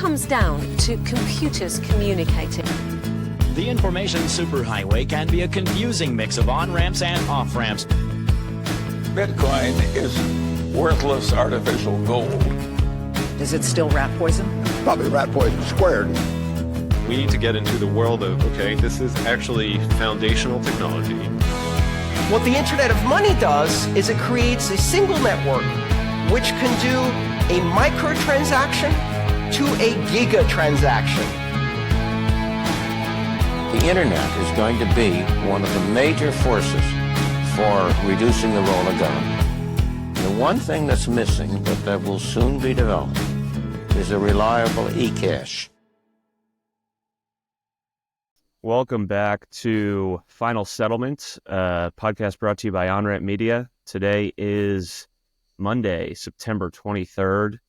comes down to computers communicating. The information superhighway can be a confusing mix of on-ramps and off-ramps. Bitcoin is worthless artificial gold. Is it still rat poison? Probably rat poison squared. We need to get into the world of, okay, this is actually foundational technology. What the Internet of Money does is it creates a single network which can do a microtransaction to a gigatransaction. The Internet is going to be one of the major forces for reducing the role of government. The one thing that's missing, but that will soon be developed, is a reliable e-cash. Welcome back to Final Settlement, podcast brought to you by Onramp Media. Today is Monday, September 23rd,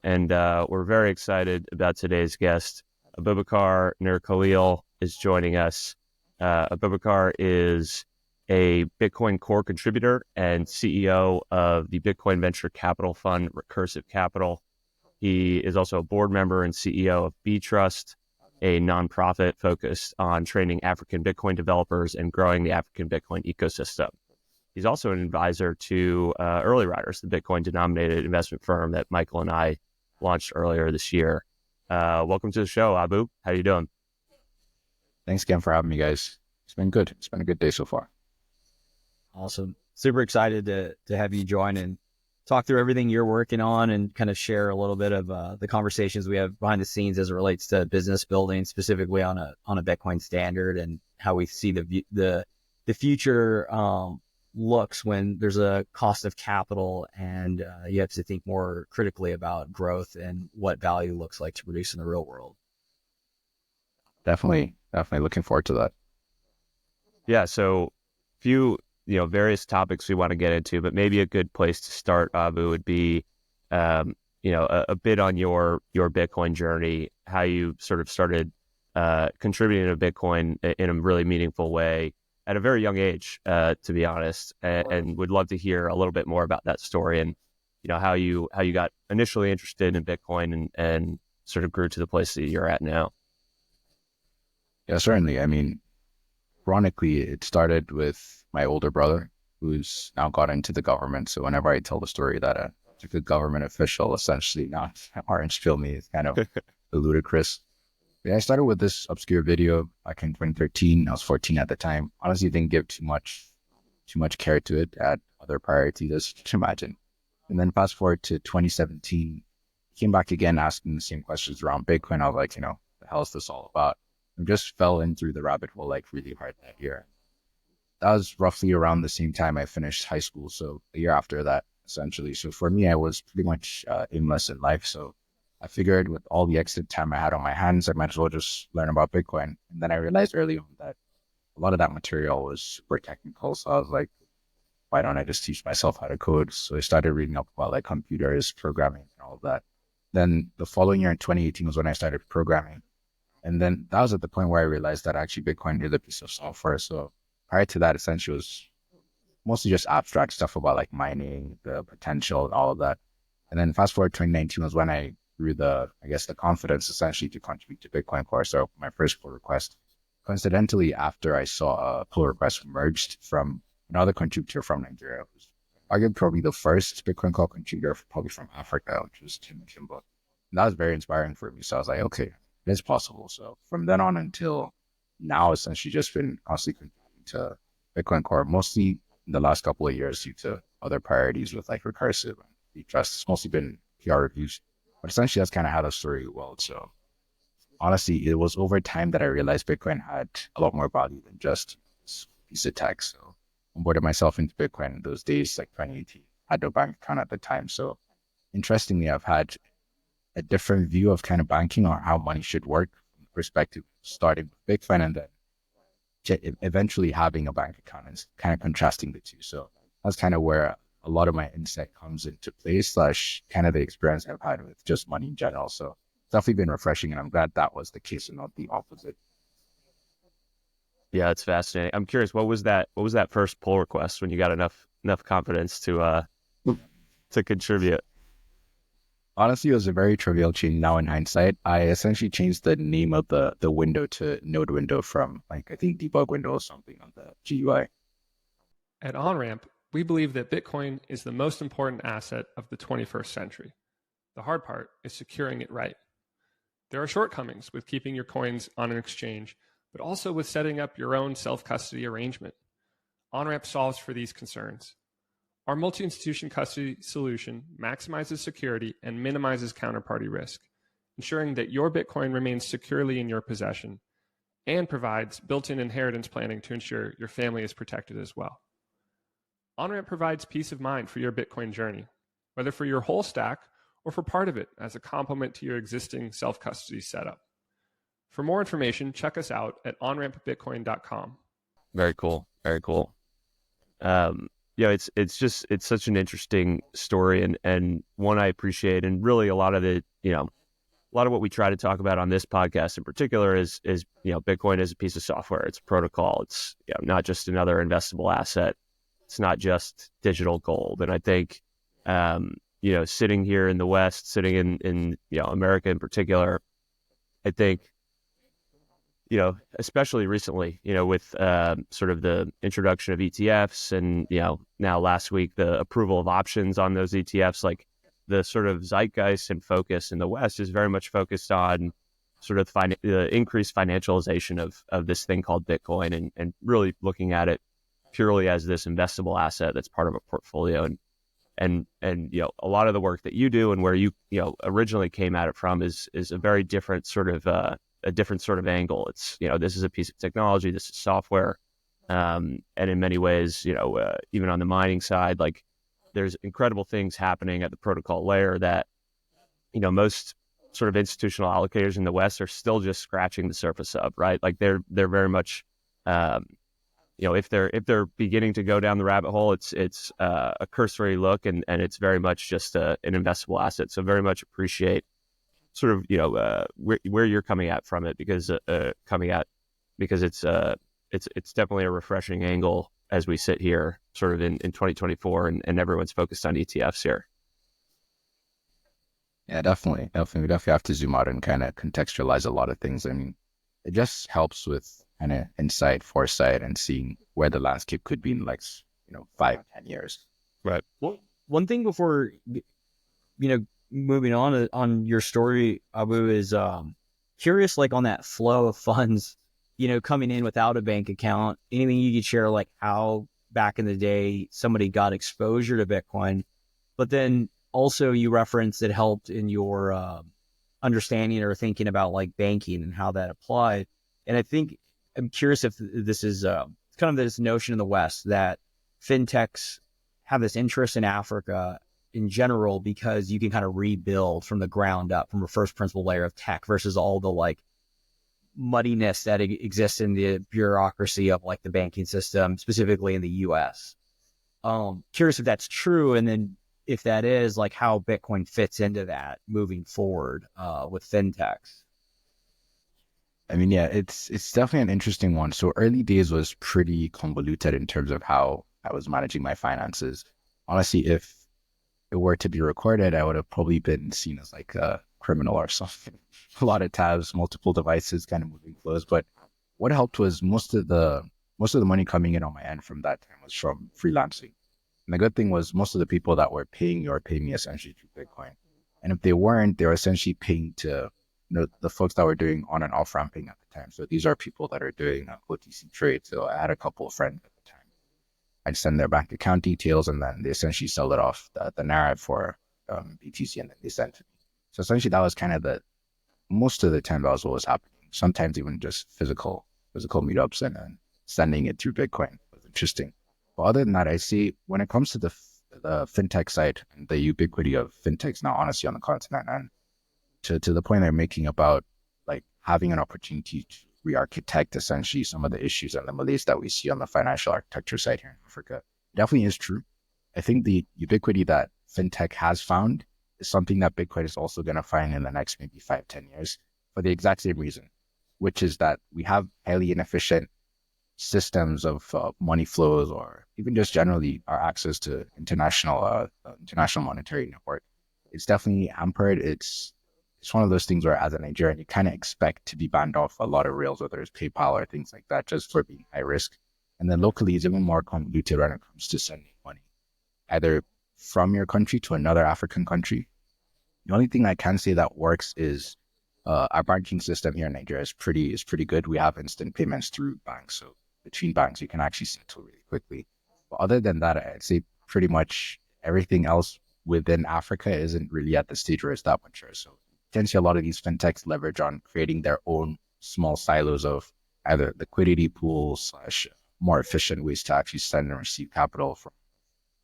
and we're very excited about today's guest. Abubakar Nur Khalil is joining us. Abubakar is a Bitcoin core contributor and CEO of the Bitcoin venture capital fund, Recursive Capital. He is also a board member and CEO of B-Trust, a nonprofit focused on training African Bitcoin developers and growing the African Bitcoin ecosystem. He's also an advisor to Early Riders, the Bitcoin-denominated investment firm that Michael and I launched earlier this year. Welcome to the show, Abu. How you doing? Thanks again for having me, guys. It's been good. It's been a good day so far. Awesome. Super excited to have you join and talk through everything you're working on and kind of share a little bit of the conversations we have behind the scenes as it relates to business building, specifically on a Bitcoin standard, and how we see the future looks when there's a cost of capital and you have to think more critically about growth and what value looks like to produce in the real world. Definitely looking forward to that. Yeah, so few various topics we want to get into, but maybe a good place to start, Abu, would be a bit on your Bitcoin journey, how you sort of started contributing to Bitcoin in a really meaningful way at a very young age, to be honest, and would love to hear a little bit more about that story and how you got initially interested in Bitcoin and sort of grew to the place that you're at now. Yeah, certainly. I mean, ironically, it started with my older brother, who's now got into the government. So whenever I tell the story that a good government official essentially not orange pill me, it's kind of ludicrous. But I started with this obscure video back in 2013. I was 14 at the time. Honestly, didn't give too much care to it. I had other priorities, as you can imagine. And then fast forward to 2017, came back again asking the same questions around Bitcoin. I was like, the hell is this all about? I just fell in through the rabbit hole like really hard that year. That was roughly around the same time I finished high school. So a year after that, essentially. So for me, I was pretty much aimless in life. So I figured with all the extra time I had on my hands, I might as well just learn about Bitcoin. And then I realized early on that a lot of that material was super technical. So I was like, why don't I just teach myself how to code? So I started reading up about like computers, programming, and all of that. Then the following year in 2018 was when I started programming. And then that was at the point where I realized that actually Bitcoin is a piece of software. So prior to that, essentially, it was mostly just abstract stuff about like mining, the potential, and all of that. And then fast forward 2019 was when I grew the confidence essentially to contribute to Bitcoin Core. So my first pull request, coincidentally, after I saw a pull request merged from another contributor from Nigeria, who's arguably probably the first Bitcoin Core contributor, probably from Africa, which was Tim Kimba. And that was very inspiring for me. So I was like, okay, it's possible. So from then on until now, essentially just been constantly contributing to Bitcoin Core, mostly in the last couple of years due to other priorities with like Recursive and B-Trust. It's mostly been PR reviews, but essentially that's kind of how the story evolved. So honestly, it was over time that I realized Bitcoin had a lot more value than just this piece of tech. So I onboarded myself into Bitcoin in those days, like 2018. I had no bank account at the time. So interestingly, I've had a different view of kind of banking or how money should work from the perspective starting with Bitcoin and then eventually having a bank account and kind of contrasting the two. So that's kind of where a lot of my insight comes into play / kind of the experience I've had with just money in general. So it's definitely been refreshing, and I'm glad that was the case and not the opposite. Yeah, it's fascinating. I'm curious, what was that first pull request when you got enough confidence to contribute? Honestly, it was a very trivial change now in hindsight. I essentially changed the name of the window to node window from, like, I think debug window or something on the GUI. At Onramp, we believe that Bitcoin is the most important asset of the 21st century. The hard part is securing it right. There are shortcomings with keeping your coins on an exchange, but also with setting up your own self-custody arrangement. Onramp solves for these concerns. Our multi-institution custody solution maximizes security and minimizes counterparty risk, ensuring that your Bitcoin remains securely in your possession, and provides built-in inheritance planning to ensure your family is protected as well. Onramp provides peace of mind for your Bitcoin journey, whether for your whole stack or for part of it as a complement to your existing self-custody setup. For more information, check us out at onrampbitcoin.com. Very cool. Very cool. It's such an interesting story and one I appreciate, and really a lot of what we try to talk about on this podcast in particular is Bitcoin is a piece of software. It's a protocol. It's not just another investable asset. It's not just digital gold. And I think sitting here in the West, sitting in America in particular, I think especially recently, with sort of the introduction of ETFs and, now last week, the approval of options on those ETFs, like the sort of zeitgeist and focus in the West is very much focused on sort of the increased financialization of this thing called Bitcoin and really looking at it purely as this investable asset that's part of a portfolio. And a lot of the work that you do and where you originally came at it from is a very different sort of a different sort of angle. It's, this is a piece of technology, this is software. And in many ways, even on the mining side, like there's incredible things happening at the protocol layer that, most sort of institutional allocators in the West are still just scratching the surface of, right? Like they're very much, if they're beginning to go down the rabbit hole, it's a cursory look and it's very much just an investable asset. So very much appreciate sort of where you're coming at from it because it's definitely a refreshing angle as we sit here sort of in 2024 and everyone's focused on ETFs here. Yeah, definitely. We definitely have to zoom out and kind of contextualize a lot of things. I mean, it just helps with kind of insight, foresight, and seeing where the landscape could be in 5-10 years. Right. Well, one thing before moving on your story, Abu, is curious, like on that flow of funds, coming in without a bank account, anything you could share, like how back in the day somebody got exposure to Bitcoin, but then also you referenced it helped in your understanding or thinking about like banking and how that applied. And I'm curious if this is kind of this notion in the West that fintechs have this interest in Africa in general because you can kind of rebuild from the ground up from a first principle layer of tech versus all the like muddiness that exists in the bureaucracy of like the banking system, specifically in the US. Curious if that's true. And then if that is, like how Bitcoin fits into that moving forward with fintechs. I mean, yeah, it's definitely an interesting one. So early days was pretty convoluted in terms of how I was managing my finances. Honestly, if it were to be recorded, I would have probably been seen as like a criminal or something. A lot of tabs, multiple devices, kind of moving flows. But what helped was most of the money coming in on my end from that time was from freelancing. And the good thing was most of the people that were paying me essentially through Bitcoin. And if they weren't, they were essentially paying to the folks that were doing on and off ramping at the time. So these are people that are doing OTC trades. So I had a couple of friends at the time. I'd send their bank account details and then they essentially sell it off the Naira for BTC and then they send to me. So essentially that was kind of most of the time that was what was happening. Sometimes even just physical meetups and sending it through Bitcoin was interesting. But other than that, I see when it comes to the fintech side and the ubiquity of fintechs now, honestly, on the continent, and to the point they're making about like having an opportunity to re-architect essentially some of the issues and the malaise that we see on the financial architecture side here in Africa, definitely is true. I think the ubiquity that fintech has found is something that Bitcoin is also going to find in the next maybe 5-10 years for the exact same reason, which is that we have highly inefficient systems of money flows, or even just generally our access to international monetary network. it's definitely hampered. It's one of those things where as a Nigerian, you kind of expect to be banned off a lot of rails, whether it's PayPal or things like that, just for being high risk. And then locally, it's even more convoluted when it comes to sending money, either from your country to another African country. The only thing I can say that works is our banking system here in Nigeria is pretty good. We have instant payments through banks, so between banks you can actually settle really quickly. But other than that, I'd say pretty much everything else within Africa isn't really at the stage where it's that mature. So you can see a lot of these fintechs leverage on creating their own small silos of either liquidity pools / more efficient ways to actually send and receive capital from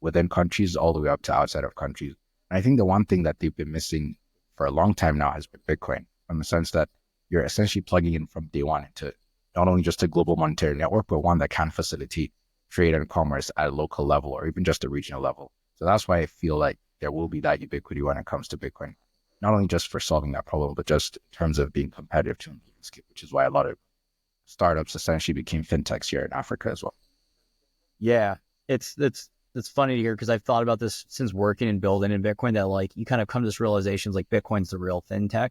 within countries all the way up to outside of countries. And I think the one thing that they've been missing for a long time now has been Bitcoin, in the sense that you're essentially plugging in from day one into not only just a global monetary network, but one that can facilitate trade and commerce at a local level or even just a regional level. So that's why I feel like there will be that ubiquity when it comes to Bitcoin, not only just for solving that problem, but just in terms of being competitive to the landscape, which is why a lot of startups essentially became fintechs here in Africa as well. Yeah, it's funny to hear, because I've thought about this since working and building in Bitcoin, that like you kind of come to this realizations like Bitcoin's the real fintech.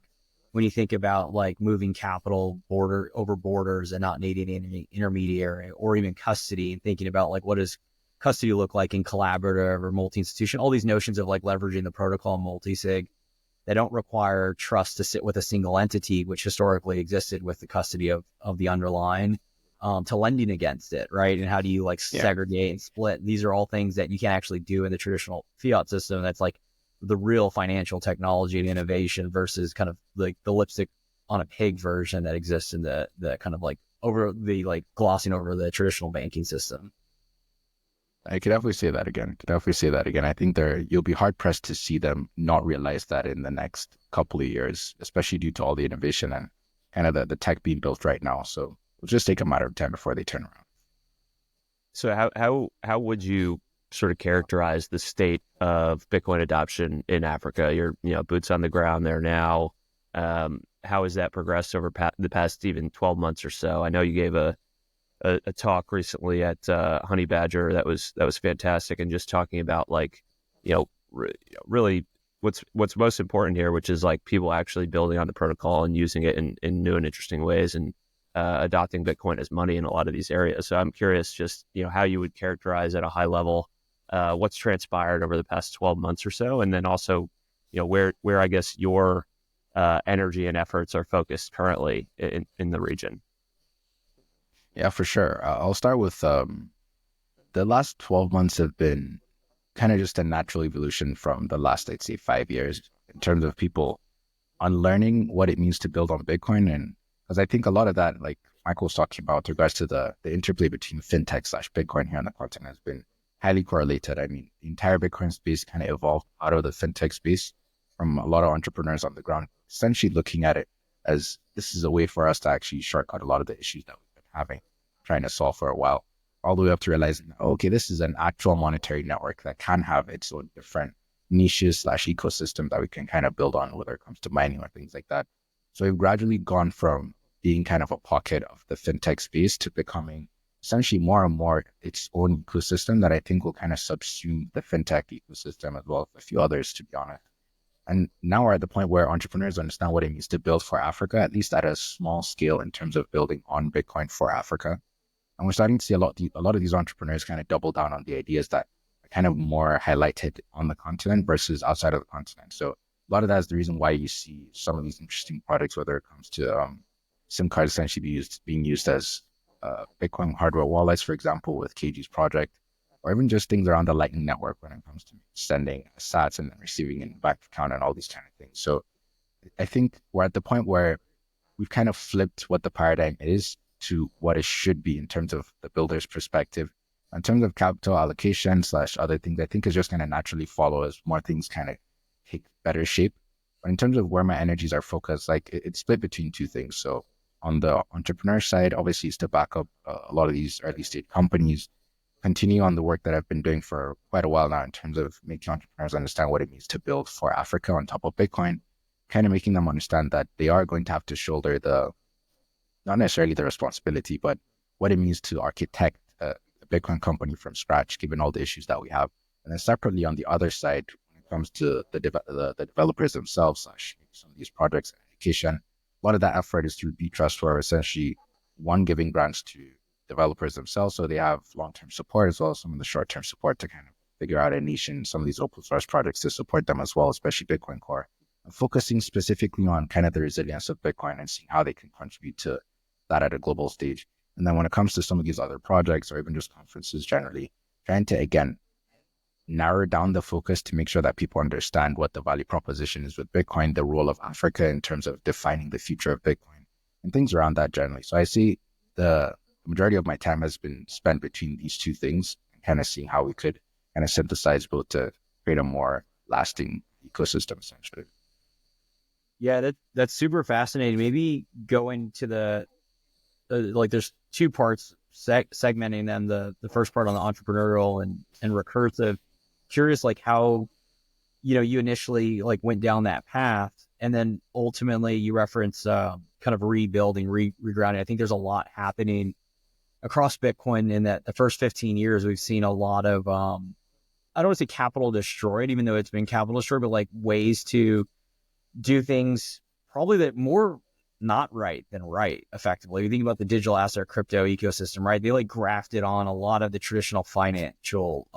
When you think about like moving capital over borders and not needing any intermediary or even custody, and thinking about like what does custody look like in collaborative or multi-institution, all these notions of like leveraging the protocol multi-sig that don't require trust to sit with a single entity, which historically existed with the custody of the underlying, to lending against it, right? And how do you like segregate and split? These are all things that you can't actually do in the traditional fiat system. That's like the real financial technology and innovation versus kind of like the lipstick on a pig version that exists in the kind of like over the like glossing over the traditional banking system. I could definitely say that again. I think you'll be hard pressed to see them not realize that in the next couple of years, especially due to all the innovation and kind of the tech being built right now. So it'll just take a matter of time before they turn around. So how would you sort of characterize the state of Bitcoin adoption in Africa? You're boots on the ground there now. How has that progressed over the past even 12 months or so? I know you gave a talk recently at Honey Badger that was fantastic, and just talking about like really what's most important here, which is like people actually building on the protocol and using it in new and interesting ways, and adopting Bitcoin as money in a lot of these areas. So I'm curious just how you would characterize at a high level what's transpired over the past 12 months or so, and then also where I guess your energy and efforts are focused currently in the region. Yeah, for sure. I'll start with the last 12 months have been kind of just a natural evolution from the last, I'd say, 5 years in terms of people unlearning what it means to build on Bitcoin. And because I think a lot of that, like Michael was talking about with regards to the interplay between fintech / Bitcoin here on the continent, has been highly correlated. I mean, the entire Bitcoin space kind of evolved out of the fintech space from a lot of entrepreneurs on the ground, essentially looking at it as this is a way for us to actually shortcut a lot of the issues that we've been having, trying to solve for a while, all the way up to realizing, okay, this is an actual monetary network that can have its own different niches / ecosystem that we can kind of build on, whether it comes to mining or things like that. So we've gradually gone from being kind of a pocket of the fintech space to becoming essentially more and more its own ecosystem that I think will kind of subsume the fintech ecosystem as well as a few others, to be honest. And now we're at the point where entrepreneurs understand what it means to build for Africa, at least at a small scale in terms of building on Bitcoin for Africa. And we're starting to see a lot of these entrepreneurs kind of double down on the ideas that are kind of more highlighted on the continent versus outside of the continent. So a lot of that is the reason why you see some of these interesting products, whether it comes to SIM cards essentially being used as Bitcoin hardware wallets, for example, with KG's project, or even just things around the Lightning Network when it comes to sending sats and then receiving in the bank account and all these kind of things. So I think we're at the point where we've kind of flipped what the paradigm is to what it should be in terms of the builder's perspective. In terms of capital allocation / other things, I think is just going to naturally follow as more things kind of take better shape. But in terms of where my energies are focused, like it's split between two things. So on the entrepreneur side, obviously, is to back up a lot of these early stage companies, continue on the work that I've been doing for quite a while now in terms of making entrepreneurs understand what it means to build for Africa on top of Bitcoin, kind of making them understand that they are going to have to shoulder not necessarily the responsibility, but what it means to architect a Bitcoin company from scratch, given all the issues that we have. And then separately on the other side, when it comes to the developers themselves, slash some of these projects, education, a lot of that effort is through B-Trust, where essentially one giving grants to developers themselves, so they have long-term support as well as some of the short-term support to kind of figure out a niche in some of these open source projects to support them as well, especially Bitcoin Core. Focusing specifically on kind of the resilience of Bitcoin and seeing how they can contribute to that at a global stage. And then when it comes to some of these other projects or even just conferences generally, trying to, again, narrow down the focus to make sure that people understand what the value proposition is with Bitcoin, the role of Africa in terms of defining the future of Bitcoin, and things around that generally. So I see the majority of my time has been spent between these two things, and kind of seeing how we could kind of synthesize both to create a more lasting ecosystem, essentially. Yeah, that's super fascinating. Maybe go into the like there's two parts, segmenting them. The first part on the entrepreneurial and recursive. Curious, like how you initially like went down that path, and then ultimately you reference kind of rebuilding, regrounding. I think there's a lot happening across Bitcoin in that the first 15 years we've seen a lot of I don't want to say capital destroyed, even though it's been capital destroyed, but like ways to do things probably that more not right than right, effectively. You think about the digital asset crypto ecosystem, right? They like grafted on a lot of the traditional financial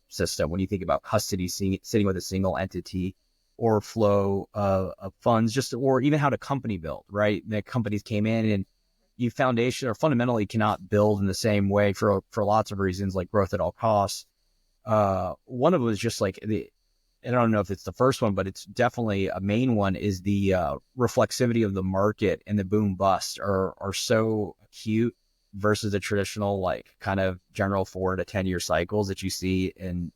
system. When you think about custody sitting with a single entity or flow of funds, or even how the company built, right? The companies came in and you foundation or fundamentally cannot build in the same way for lots of reasons, like growth at all costs. One of them was just like I don't know if it's the first one, but it's definitely a main one, is the reflexivity of the market and the boom bust are so acute versus the traditional like kind of general 4 to 10 year cycles that you see in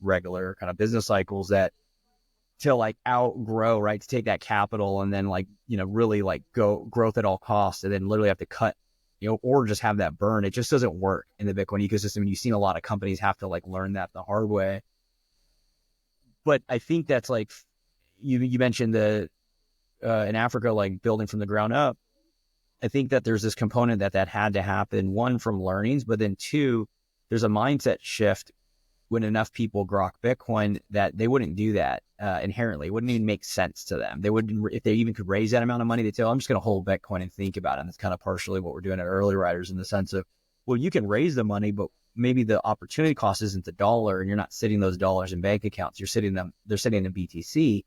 regular kind of business cycles, that to like outgrow, right, to take that capital and then like really like go growth at all costs and then literally have to cut or just have that burn. It just doesn't work in the Bitcoin ecosystem. And you've seen a lot of companies have to like learn that the hard way. But I think that's like, you mentioned the in Africa, like building from the ground up. I think that there's this component that had to happen, one, from learnings, but then two, there's a mindset shift when enough people grok Bitcoin that they wouldn't do that inherently. It wouldn't even make sense to them. They wouldn't, if they even could raise that amount of money, they'd say, I'm just going to hold Bitcoin and think about it. And that's kind of partially what we're doing at Early Riders, in the sense of, well, you can raise the money, but maybe the opportunity cost isn't the dollar, and you're not sitting those dollars in bank accounts. They're sitting in BTC,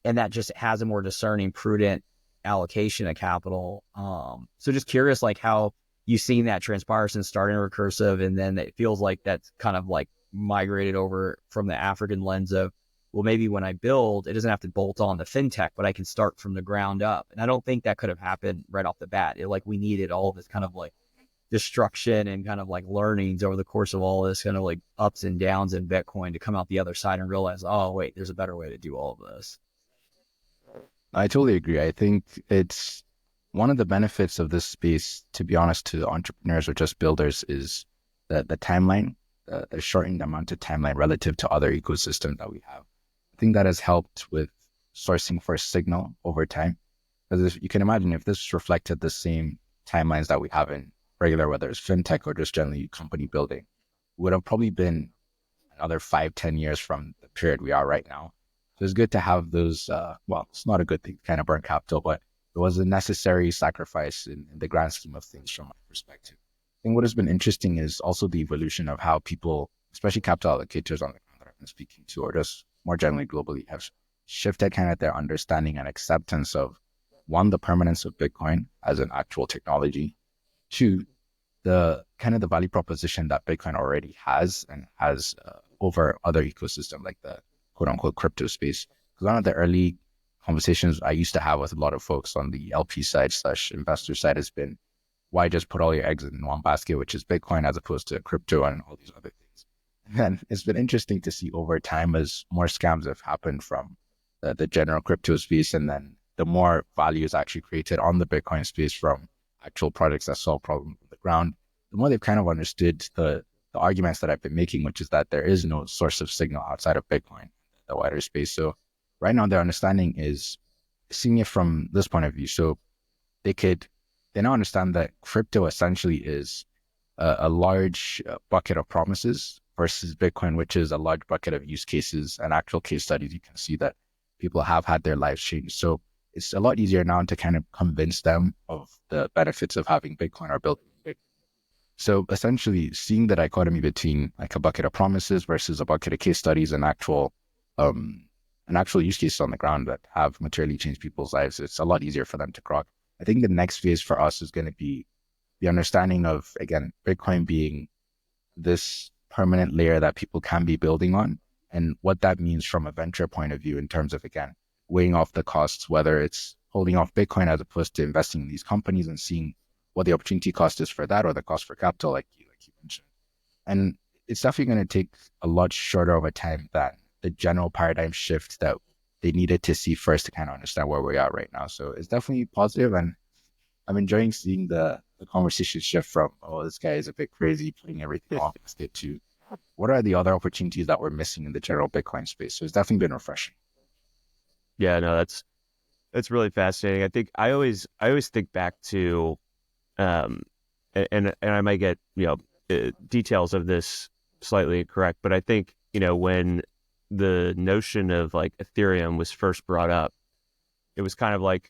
and that just has a more discerning, prudent allocation of capital. So just curious, like how you've seen that transpire since starting recursive, and then it feels like that's kind of like migrated over from the African lens of, well, maybe when I build, it doesn't have to bolt on the fintech, but I can start from the ground up. And I don't think that could have happened right off the bat. We needed all this kind of like destruction and kind of like learnings over the course of all this kind of like ups and downs in Bitcoin to come out the other side and realize, oh wait, there's a better way to do all of this. I totally agree. I think it's one of the benefits of this space, to be honest, to entrepreneurs or just builders, is the timeline, the shortened amount of timeline relative to other ecosystems that we have. I think that has helped with sourcing for signal over time. Because you can imagine, if this reflected the same timelines that we have in regular, whether it's fintech or just generally company building, would have probably been another 5-10 years from the period we are right now. So it's good to have those, well, it's not a good thing to kind of burn capital, but it was a necessary sacrifice in the grand scheme of things from my perspective. I think what has been interesting is also the evolution of how people, especially capital allocators on the ground that I've been speaking to, or just more generally globally, have shifted kind of their understanding and acceptance of, one, the permanence of Bitcoin as an actual technology, two, the kind of the value proposition that Bitcoin already has and has over other ecosystems like the quote unquote crypto space. Because one of the early conversations I used to have with a lot of folks on the LP side / investor side has been, why just put all your eggs in one basket, which is Bitcoin, as opposed to crypto and all these other things. And it's been interesting to see over time, as more scams have happened from the general crypto space, and then the more value is actually created on the Bitcoin space from actual projects that solve problems on the ground, the more they've kind of understood the arguments that I've been making, which is that there is no source of signal outside of Bitcoin, the wider space. So right now their understanding is seeing it from this point of view. So they now understand that crypto essentially is a large bucket of promises versus Bitcoin, which is a large bucket of use cases and actual case studies, you can see that people have had their lives changed. So it's a lot easier now to kind of convince them of the benefits of having Bitcoin or building Bitcoin. So essentially seeing the dichotomy between like a bucket of promises versus a bucket of case studies and actual use cases on the ground that have materially changed people's lives, it's a lot easier for them to grok. I think the next phase for us is going to be the understanding of, again, Bitcoin being this permanent layer that people can be building on, and what that means from a venture point of view in terms of, again, weighing off the costs, whether it's holding off Bitcoin as opposed to investing in these companies and seeing what the opportunity cost is for that, or the cost for capital, like you mentioned. And it's definitely going to take a lot shorter of a time than the general paradigm shift that they needed to see first to kind of understand where we are right now. So it's definitely positive, and I'm enjoying seeing the conversation shift from, oh, this guy is a bit crazy, putting everything off instead, to what are the other opportunities that we're missing in the general Bitcoin space. So it's definitely been refreshing. Yeah, no, that's really fascinating. I think I always think back to, and I might get details of this slightly incorrect, but I think when the notion of like Ethereum was first brought up, it was kind of like,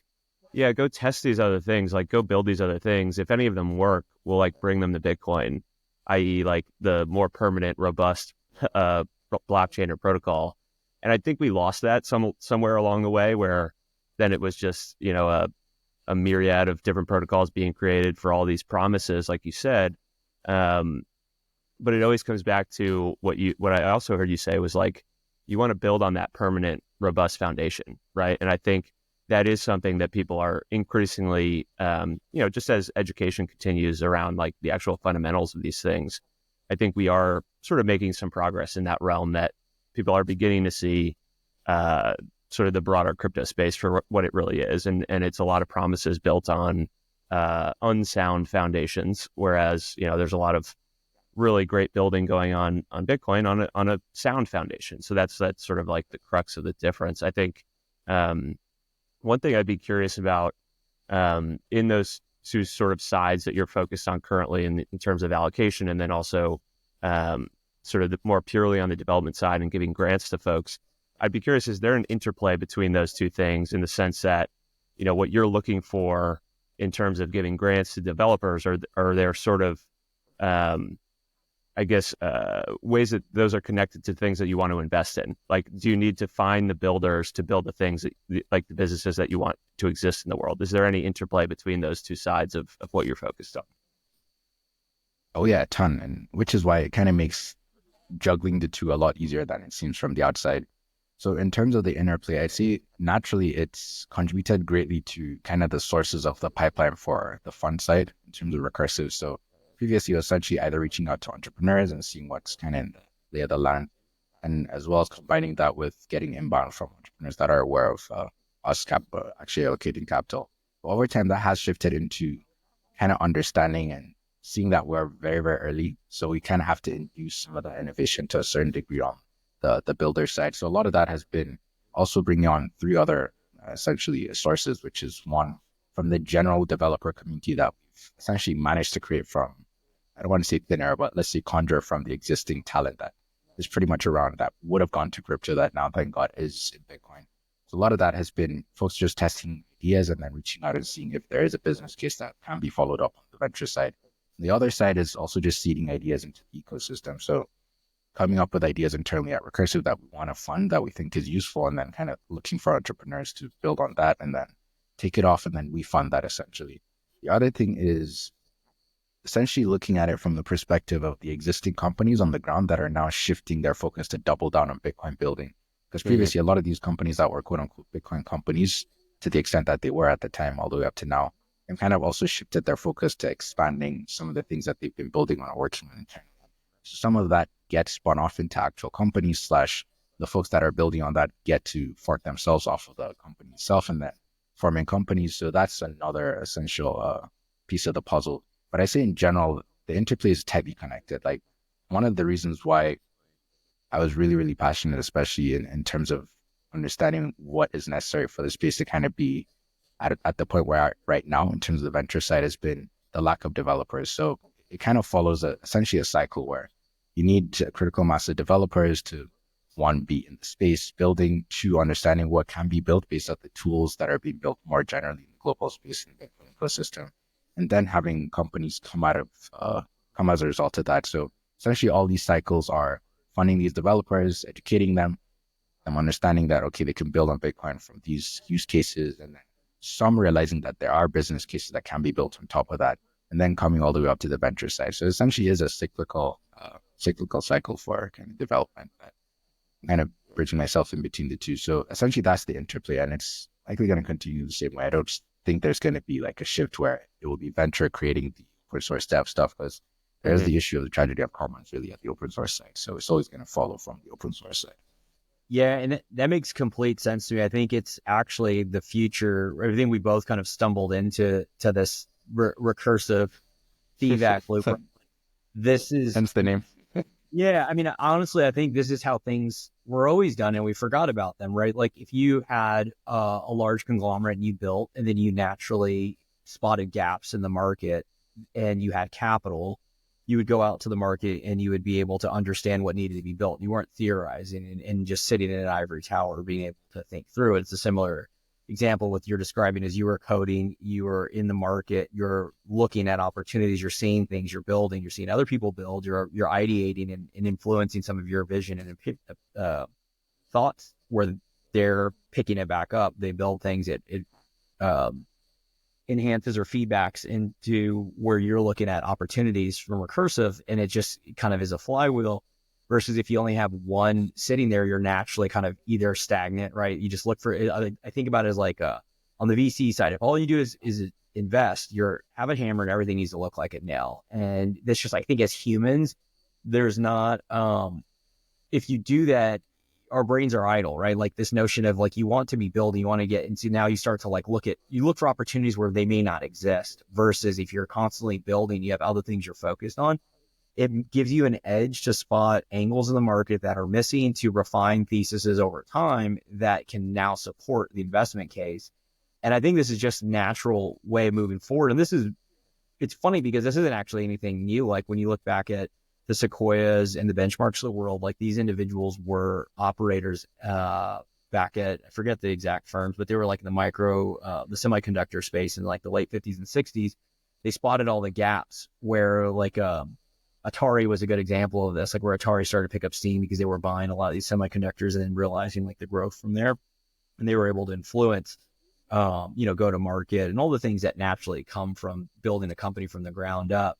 yeah, go test these other things, like go build these other things. If any of them work, we'll like bring them to Bitcoin, i.e. like the more permanent, robust blockchain or protocol. And I think we lost that somewhere along the way, where then it was just, a myriad of different protocols being created for all these promises, like you said. But it always comes back to what I also heard you say was like, you want to build on that permanent, robust foundation, right? And I think that is something that people are increasingly, just as education continues around like the actual fundamentals of these things, I think we are sort of making some progress in that realm, that people are beginning to see sort of the broader crypto space for what it really is. And it's a lot of promises built on unsound foundations, whereas, there's a lot of really great building going on Bitcoin on a sound foundation. So that's sort of like the crux of the difference. I think one thing I'd be curious about in those two sort of sides that you're focused on currently in terms of allocation, and then also sort of more purely on the development side and giving grants to folks, I'd be curious, is there an interplay between those two things in the sense that, what you're looking for in terms of giving grants to developers, are there sort of, ways that those are connected to things that you want to invest in? Like, do you need to find the builders to build the things that, like the businesses that you want to exist in the world? Is there any interplay between those two sides of what you're focused on? Oh yeah, a ton. And which is why it kind of makes juggling the two a lot easier than it seems from the outside. So in terms of the interplay, I'd say naturally it's contributed greatly to kind of the sources of the pipeline for the fund side in terms of recursive. So previously, essentially either reaching out to entrepreneurs and seeing what's kind of in the lay of the land, and as well as combining that with getting inbound from entrepreneurs that are aware of us actually allocating capital. But over time, that has shifted into kind of understanding and seeing that we're very, very early. So we kind of have to induce some of that innovation to a certain degree on the builder side. So a lot of that has been also bringing on three other essentially sources, which is one from the general developer community that we've essentially managed to create from, I don't want to say thin air, but let's say conjure from the existing talent that is pretty much around that would have gone to crypto that now, thank God, is in Bitcoin. So a lot of that has been folks just testing ideas and then reaching out and seeing if there is a business case that can be followed up on the venture side. The other side is also just seeding ideas into the ecosystem. So coming up with ideas internally at Recursive that we want to fund, that we think is useful, and then kind of looking for entrepreneurs to build on that and then take it off, and then we fund that essentially. The other thing is essentially looking at it from the perspective of the existing companies on the ground that are now shifting their focus to double down on Bitcoin building. Because previously, a lot of these companies that were quote unquote Bitcoin companies, to the extent that they were at the time, all the way up to now, and kind of also shifted their focus to expanding some of the things that they've been building on or working on internally. So some of that gets spun off into actual companies / the folks that are building on that get to fork themselves off of the company itself and then forming companies. So that's another essential piece of the puzzle. But I say in general, the interplay is tightly connected. Like one of the reasons why I was really, really passionate, especially in terms of understanding what is necessary for the space to kind of be at the point where I, right now, in terms of the venture side, has been the lack of developers. So it kind of follows essentially a cycle where you need a critical mass of developers to, one, be in the space building, two, understanding what can be built based on the tools that are being built more generally in the global space and the ecosystem, and then having companies come as a result of that. So essentially all these cycles are funding these developers, educating them understanding that, okay, they can build on Bitcoin from these use cases, and then some realizing that there are business cases that can be built on top of that, and then coming all the way up to the venture side. So essentially is a cyclical cycle for kind of development, that kind of bridging myself in between the two. So essentially that's the interplay, and it's likely going to continue the same way. I don't think there's going to be like a shift where it will be venture creating the open source dev stuff, because there's the issue of the tragedy of commons really at the open source side. So it's always going to follow from the open source side. Yeah, and that makes complete sense to me. I think it's actually the future. Everything we both kind of stumbled into this recursive feedback loop. This is hence the name. Yeah, I mean, honestly, I think this is how things were always done, and we forgot about them, right? Like if you had a large conglomerate and you built, and then you naturally spotted gaps in the market, and you had capital, you would go out to the market and you would be able to understand what needed to be built. You weren't theorizing and just sitting in an ivory tower being able to think through it. It's a similar example with you're describing as you were coding, you were in the market, you're looking at opportunities, you're seeing things, you're building, you're seeing other people build, you're ideating and influencing some of your vision and thoughts where they're picking it back up. They build things, it enhances or feedbacks into where you're looking at opportunities from recursive, and it just kind of is a flywheel. Versus if you only have one sitting there, you're naturally kind of either stagnant, right? You just look for it. I think about it as like on the VC side, if all you do is invest, have a hammer and everything needs to look like a nail. And that's just, I think as humans, there's not, if you do that, our brains are idle, right? Like this notion of like, you want to be building, you want to get into, now you start to like you look for opportunities where they may not exist, versus if you're constantly building, you have other things you're focused on. It gives you an edge to spot angles in the market that are missing, to refine theses over time that can now support the investment case. And I think this is just a natural way of moving forward. And it's funny because this isn't actually anything new. Like when you look back at the Sequoias and the benchmarks of the world, like these individuals were operators back at, I forget the exact firms, but they were like in the semiconductor space in like the late 50s and 60s. They spotted all the gaps where like, Atari was a good example of this, like where Atari started to pick up steam because they were buying a lot of these semiconductors and then realizing like the growth from there, and they were able to influence, go to market and all the things that naturally come from building a company from the ground up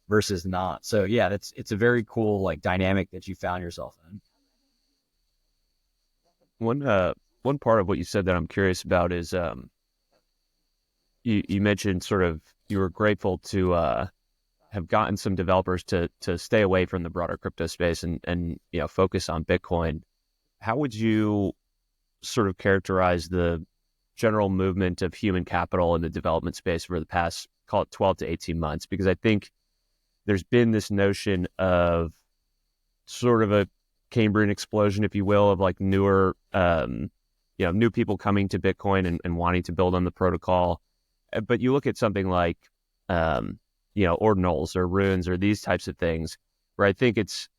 versus not. So yeah, it's a very cool like dynamic that you found yourself in. One part of what you said that I'm curious about is you mentioned sort of you were grateful to have gotten some developers to stay away from the broader crypto space and focus on Bitcoin. How would you sort of characterize the general movement of human capital in the development space over the past, call it 12 to 18 months? Because I think there's been this notion of sort of a Cambrian explosion, if you will, of like newer, new people coming to Bitcoin and wanting to build on the protocol. But you look at something like, ordinals or runes or these types of things, where I think it's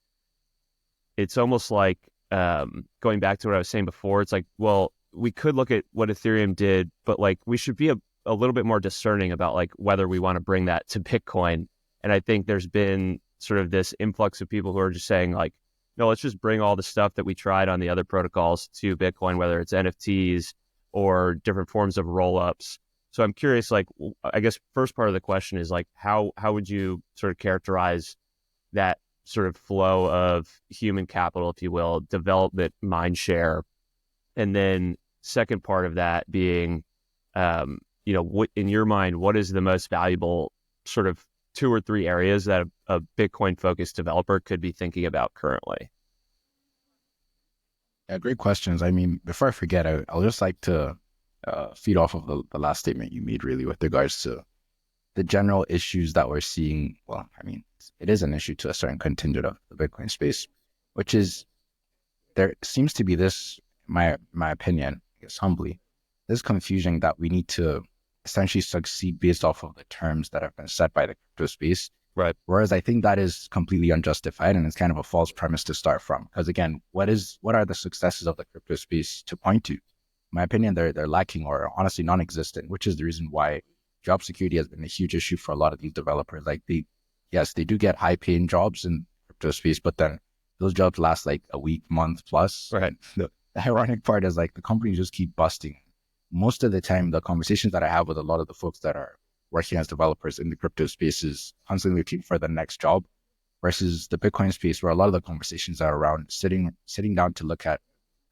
almost like going back to what I was saying before. It's like, well, we could look at what Ethereum did, but like we should be a little bit more discerning about like whether we want to bring that to Bitcoin. And I think there's been sort of this influx of people who are just saying like, no, let's just bring all the stuff that we tried on the other protocols to Bitcoin, whether it's NFTs or different forms of roll-ups. So I'm curious, like, I guess first part of the question is like, how would you sort of characterize that sort of flow of human capital, if you will, development mind share? And then second part of that being, what in your mind, what is the most valuable sort of 2 or 3 areas that a Bitcoin focused developer could be thinking about currently? Yeah, great questions. I mean, before I forget, I'll just like to feed off of the last statement you made, really, with regards to the general issues that we're seeing. Well, I mean, it is an issue to a certain contingent of the Bitcoin space, which is there seems to be this, my opinion, I guess humbly, this confusion that we need to essentially succeed based off of the terms that have been set by the crypto space Right. Whereas I think that is completely unjustified and it's kind of a false premise to start from. Because again, what are the successes of the crypto space to point to? In my opinion, they're lacking or honestly non-existent, which is the reason why job security has been a huge issue for a lot of these developers. Like they do get high paying jobs in crypto space, but then those jobs last like a week, month plus. Right. The ironic part is like the companies just keep busting. Most of the time, the conversations that I have with a lot of the folks that are working as developers in the crypto space is constantly looking for the next job, versus the Bitcoin space, where a lot of the conversations are around sitting down to look at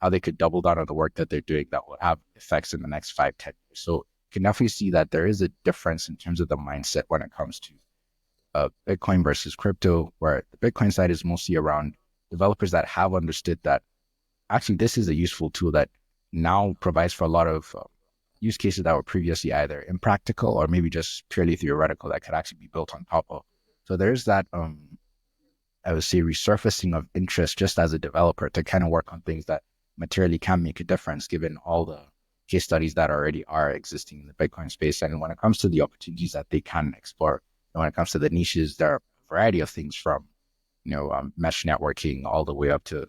how they could double down on the work that they're doing that will have effects in the next 5-10 years. So you can definitely see that there is a difference in terms of the mindset when it comes to Bitcoin versus crypto, where the Bitcoin side is mostly around developers that have understood that actually this is a useful tool that now provides for a lot of use cases that were previously either impractical or maybe just purely theoretical that could actually be built on top of. So there's that, I would say, resurfacing of interest just as a developer to kind of work on things that materially can make a difference given all the case studies that already are existing in the Bitcoin space. And when it comes to the opportunities that they can explore, and when it comes to the niches, there are a variety of things from, mesh networking all the way up to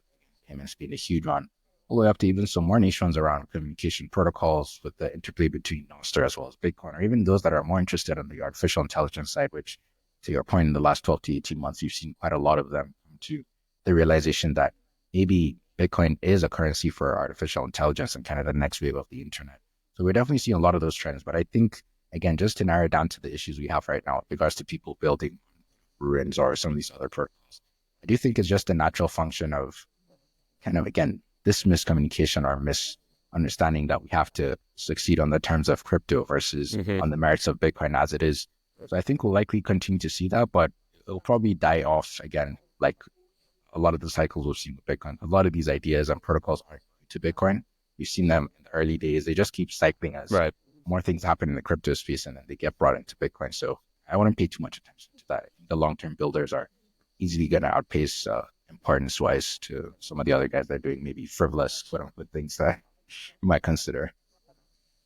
payments being a huge one, all the way up to even some more niche ones around communication protocols with the interplay between Nostr as well as Bitcoin, or even those that are more interested in the artificial intelligence side, which, to your point, in the last 12 to 18 months, you've seen quite a lot of them come to the realization that maybe Bitcoin is a currency for artificial intelligence and kind of the next wave of the internet. So we're definitely seeing a lot of those trends. But I think, again, just to narrow down to the issues we have right now with regards to people building ruins or some of these other protocols, I do think it's just a natural function of kind of, again, this miscommunication or misunderstanding that we have to succeed on the terms of crypto versus on the merits of Bitcoin as it is. So I think we'll likely continue to see that, but it'll probably die off again, like a lot of the cycles we've seen with Bitcoin. A lot of these ideas and protocols are to Bitcoin. You've seen them in the early days. They just keep cycling as more things happen in the crypto space and then they get brought into Bitcoin. So I wouldn't pay too much attention to that. I think the long-term builders are easily going to outpace importance-wise to some of the other guys that are doing maybe frivolous, quote-unquote, things that you might consider.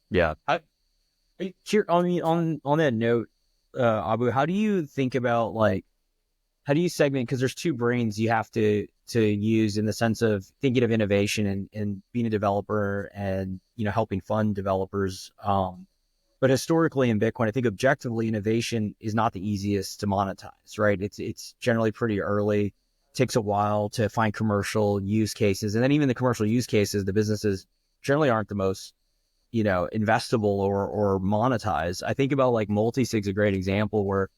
Yeah. Here, on that note, Abu, how do you think about, like, how do you segment? Because there's two brains you have to use in the sense of thinking of innovation and being a developer and, helping fund developers. But historically in Bitcoin, I think objectively innovation is not the easiest to monetize, right? It's generally pretty early. It takes a while to find commercial use cases. And then even the commercial use cases, the businesses generally aren't the most, investable or monetized. I think about like multisig's a great example where,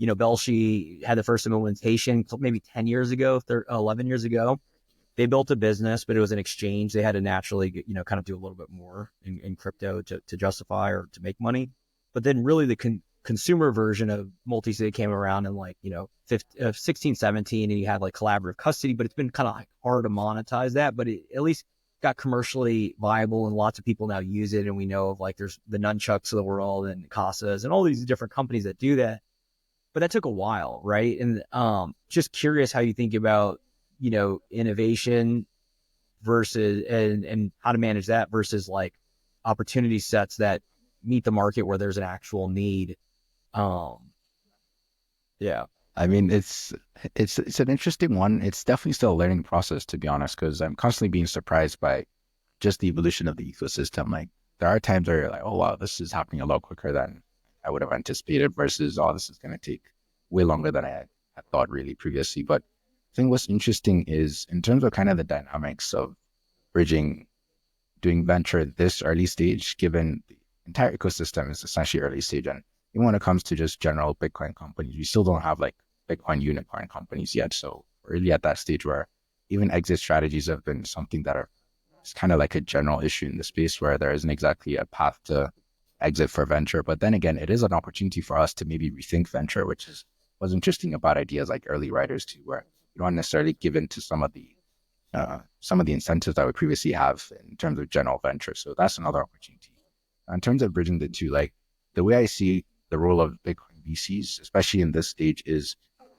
Belshi had the first implementation maybe 10 years ago, 11 years ago. They built a business, but it was an exchange. They had to naturally, kind of do a little bit more in crypto to justify or to make money. But then really the consumer version of multisig came around in 16, 17, and you had like collaborative custody, but it's been kind of like hard to monetize that, but it at least got commercially viable and lots of people now use it. And we know of like, there's the Nunchucks of the world and Casas and all these different companies that do that. But that took a while, right? And just curious how you think about, innovation versus and how to manage that versus like opportunity sets that meet the market where there's an actual need. Yeah. I mean, it's an interesting one. It's definitely still a learning process, to be honest, because I'm constantly being surprised by just the evolution of the ecosystem. Like there are times where you're like, oh wow, this is happening a lot quicker than I would have anticipated versus, oh, this is going to take way longer than I had thought really previously. But I think what's interesting is in terms of kind of the dynamics of doing venture at this early stage, given the entire ecosystem is essentially early stage. And even when it comes to just general Bitcoin companies, we still don't have like Bitcoin unicorn companies yet. So we're really at that stage where even exit strategies have been something that are, it's kind of like a general issue in the space where there isn't exactly a path to exit for venture. But then again, it is an opportunity for us to maybe rethink venture, which is what's interesting about ideas like early riders too, where you don't necessarily give in to some of the incentives that we previously have in terms of general venture. So that's another opportunity. In terms of bridging the two, like the way I see the role of Bitcoin VCs, especially in this stage, is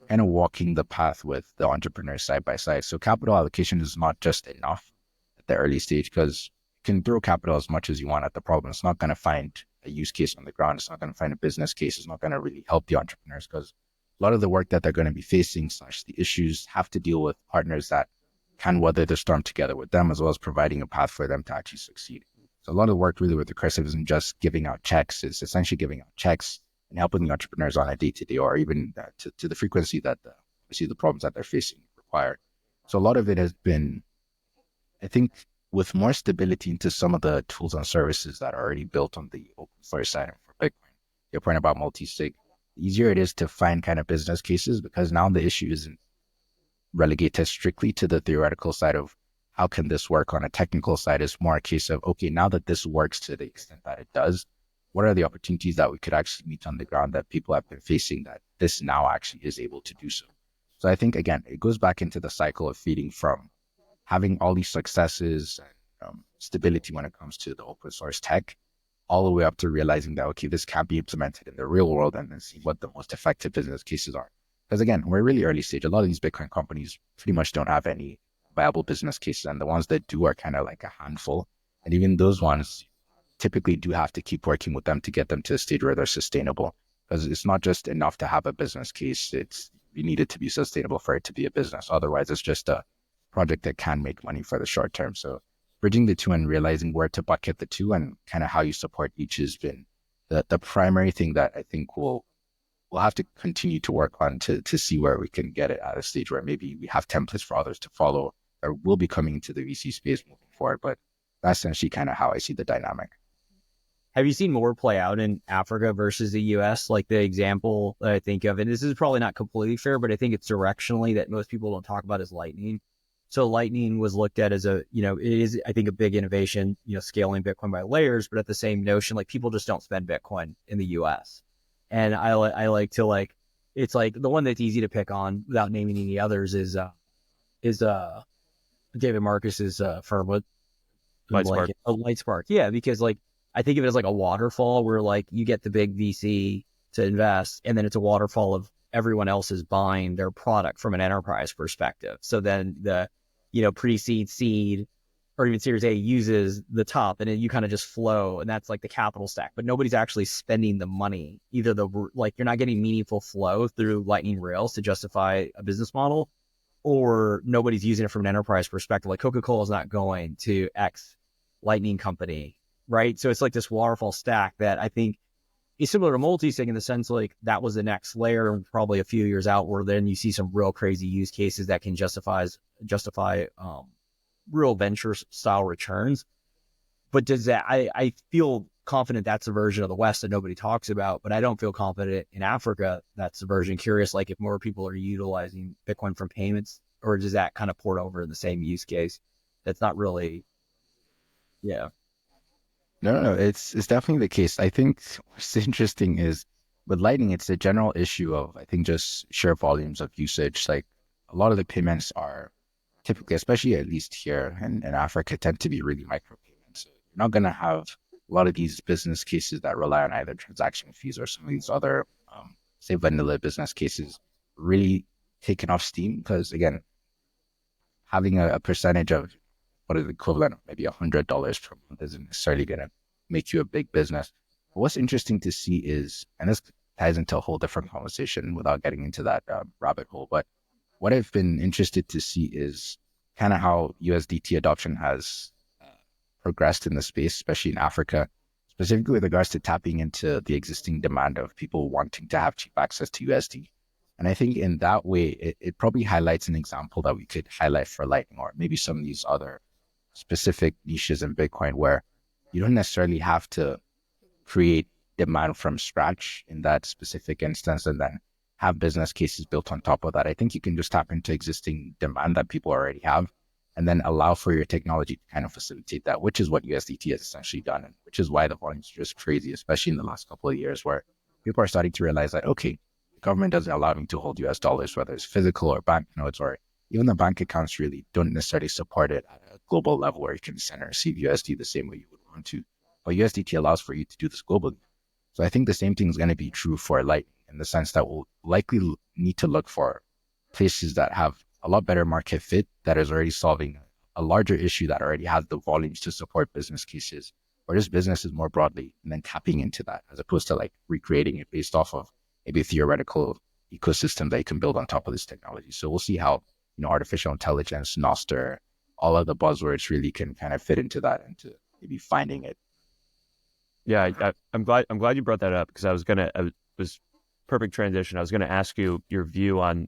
kind of walking the path with the entrepreneurs side by side. So capital allocation is not just enough at the early stage, because you can throw capital as much as you want at the problem. It's not going to find a use case on the ground. It's not going to find a business case. It's not going to really help the entrepreneurs because a lot of the work that they're going to be facing / the issues have to deal with partners that can weather the storm together with them, as well as providing a path for them to actually succeed. So a lot of the work really with Recursive isn't just giving out checks. It's essentially giving out checks and helping the entrepreneurs on a day-to-day, or even to the frequency that the problems that they're facing require. So a lot of it has been, I think, with more stability into some of the tools and services that are already built on the open source side for Bitcoin. Your point about multi-sig, the easier it is to find kind of business cases, because now the issue isn't relegated strictly to the theoretical side of how can this work on a technical side. It's more a case of, okay, now that this works to the extent that it does, what are the opportunities that we could actually meet on the ground that people have been facing that this now actually is able to do so? So I think, again, it goes back into the cycle of feeding from having all these successes and stability when it comes to the open source tech, all the way up to realizing that, okay, this can be implemented in the real world, and then see what the most effective business cases are. Because again, we're really early stage. A lot of these Bitcoin companies pretty much don't have any viable business cases, and the ones that do are kind of like a handful. And even those ones typically do have to keep working with them to get them to a stage where they're sustainable. Because it's not just enough to have a business case. You need it to be sustainable for it to be a business. Otherwise, it's just a project that can make money for the short term. So bridging the two and realizing where to bucket the two and kind of how you support each has been the primary thing that I think we'll have to continue to work on to see where we can get it at a stage where maybe we have templates for others to follow, or will be coming into the VC space moving forward. But that's essentially kind of how I see the dynamic. Have you seen more play out in Africa versus the US? Like the example that I think of, and this is probably not completely fair, but I think it's directionally that most people don't talk about, is Lightning. So Lightning was looked at as it is, I think, a big innovation, scaling Bitcoin by layers, but at the same notion, like people just don't spend Bitcoin in the US. And I like to it's like the one that's easy to pick on without naming any others is David Marcus's firm, Lightspark. Lightspark. Yeah, because I think of it as like a waterfall where you get the big VC to invest, and then it's a waterfall of everyone else is buying their product from an enterprise perspective. So then the, pre-seed, seed, or even Series A uses the top, and then you kind of just flow, and that's like the capital stack. But nobody's actually spending the money. Either you're not getting meaningful flow through Lightning rails to justify a business model, or nobody's using it from an enterprise perspective. Like Coca-Cola is not going to X Lightning company, right? So it's like this waterfall stack that I think is similar to multi-sig in the sense that was the next layer, and probably a few years out where then you see some real crazy use cases that can justify real venture style returns. But does that, I feel confident that's a version of the West that nobody talks about, but I don't feel confident in Africa that's the version. Curious, if more people are utilizing Bitcoin from payments, or does that kind of port over in the same use case? That's not really, yeah. No, it's definitely the case. I think what's interesting is with Lightning, it's a general issue of, I think, just sheer volumes of usage. Like a lot of the payments are typically, especially at least here in Africa, tend to be really micro payments. So you're not going to have a lot of these business cases that rely on either transaction fees or some of these other, say, vanilla business cases really taking off steam. Because again, having a percentage of what is the equivalent of maybe $100 per month isn't necessarily going to make you a big business. But what's interesting to see is, and this ties into a whole different conversation without getting into that rabbit hole, but what I've been interested to see is kind of how USDT adoption has progressed in the space, especially in Africa, specifically with regards to tapping into the existing demand of people wanting to have cheap access to USD. And I think in that way, it probably highlights an example that we could highlight for Lightning, or maybe some of these other specific niches in Bitcoin where you don't necessarily have to create demand from scratch in that specific instance and then have business cases built on top of that. I think you can just tap into existing demand that people already have and then allow for your technology to kind of facilitate that, which is what USDT has essentially done, and which is why the volumes are just crazy, especially in the last couple of years where people are starting to realize that, okay, the government doesn't allow me to hold US dollars, whether it's physical or banknotes, or even the bank accounts really don't necessarily support it at a global level where you can send or receive USD the same way you would want to. But USDT allows for you to do this globally. So I think the same thing is going to be true for Lightning, in the sense that we'll likely need to look for places that have a lot better market fit, that is already solving a larger issue, that already has the volumes to support business cases, or just businesses more broadly, and then tapping into that, as opposed to recreating it based off of maybe theoretical ecosystem that you can build on top of this technology. So we'll see how, artificial intelligence, Nostr, all of the buzzwords really can kind of fit into that and to maybe finding it. Yeah, I'm glad you brought that up, because I was perfect transition. I was gonna ask you your view on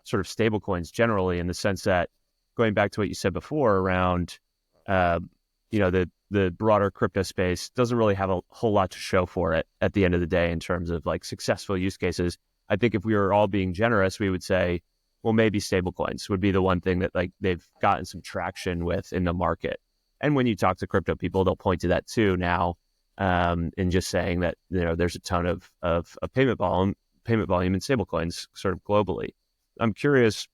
sort of stablecoins generally, in the sense that, going back to what you said before around, the broader crypto space doesn't really have a whole lot to show for it at the end of the day in terms of like successful use cases. I think if we were all being generous, we would say, well, maybe stablecoins would be the one thing that like they've gotten some traction with in the market. And when you talk to crypto people, they'll point to that too now, in just saying that, there's a ton of payment volume in stablecoins sort of globally. I'm curious,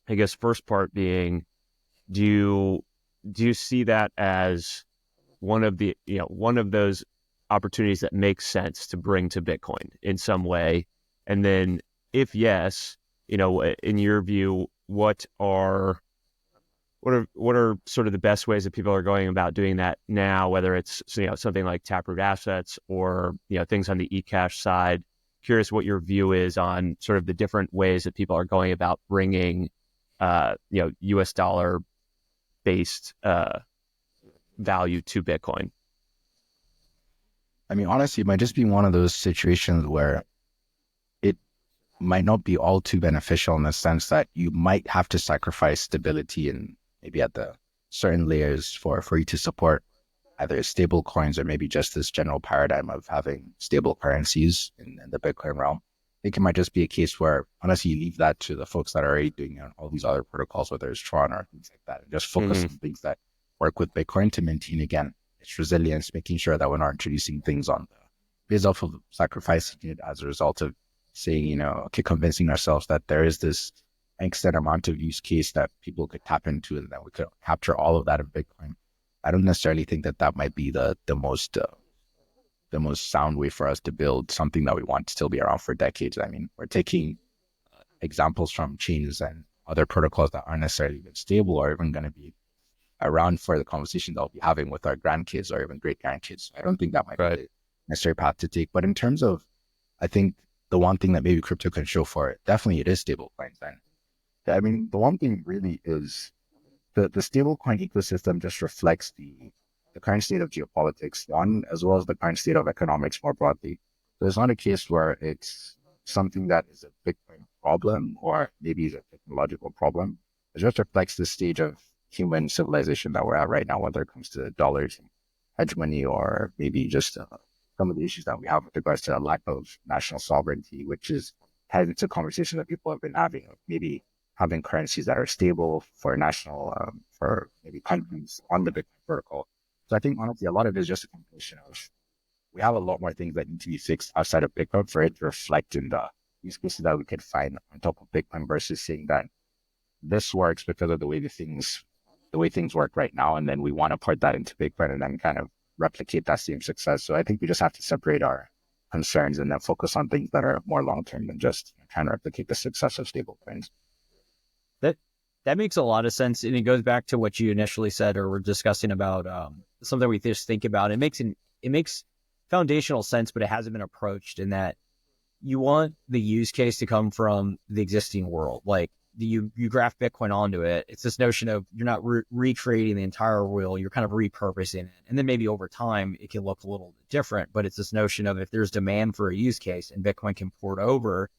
I guess, first part being, do you see that as one of those opportunities that makes sense to bring to Bitcoin in some way? And then if yes, in your view, what are sort of the best ways that people are going about doing that now, whether it's, something like Taproot Assets or, things on the eCash side? Curious what your view is on sort of the different ways that people are going about bringing, US dollar based value to Bitcoin. I mean, honestly, it might just be one of those situations where it might not be all too beneficial, in the sense that you might have to sacrifice stability and maybe at the certain layers for you to support either stable coins or maybe just this general paradigm of having stable currencies in the Bitcoin realm. I think it might just be a case where, honestly, you leave that to the folks that are already doing all these other protocols, whether it's Tron or things like that, and just focus on things that work with Bitcoin to maintain, again, its resilience, making sure that we're not introducing things on the based off of sacrificing it as a result of saying, convincing ourselves that there is this extent amount of use case that people could tap into, and that we could capture all of that in Bitcoin. I don't necessarily think that might be the most sound way for us to build something that we want to still be around for decades. I mean, we're taking examples from chains and other protocols that aren't necessarily even stable or even going to be around for the conversation that we'll be having with our grandkids or even great grandkids. I don't think that might be the necessary path to take. But in terms of, I think the one thing that maybe crypto can show for it, definitely it is stable coins. And I mean, the one thing really is the stablecoin ecosystem just reflects the current state of geopolitics, one, as well as the current state of economics more broadly. So it's not a case where it's something that is a Bitcoin problem or maybe is a technological problem. It just reflects the stage of human civilization that we're at right now, whether it comes to dollars, hegemony, or maybe just some of the issues that we have with regards to a lack of national sovereignty, which is tied into conversations that people have been having of maybe having currencies that are stable for national, for maybe countries on the Bitcoin protocol. So I think, honestly, a lot of it is just a combination of, we have a lot more things that need to be fixed outside of Bitcoin for it to reflect in the use cases that we could find on top of Bitcoin, versus saying that this works because of the way things work right now, and then we want to port that into Bitcoin and then kind of replicate that same success. So I think we just have to separate our concerns and then focus on things that are more long-term than just trying to replicate the success of stablecoins. That makes a lot of sense. And it goes back to what you initially said, or we're discussing about something we just think about. It makes foundational sense, but it hasn't been approached in that you want the use case to come from the existing world. Like you graft Bitcoin onto it. It's this notion of you're not recreating the entire wheel, you're kind of repurposing it. And then maybe over time it can look a little bit different, but it's this notion of if there's demand for a use case and Bitcoin can port over,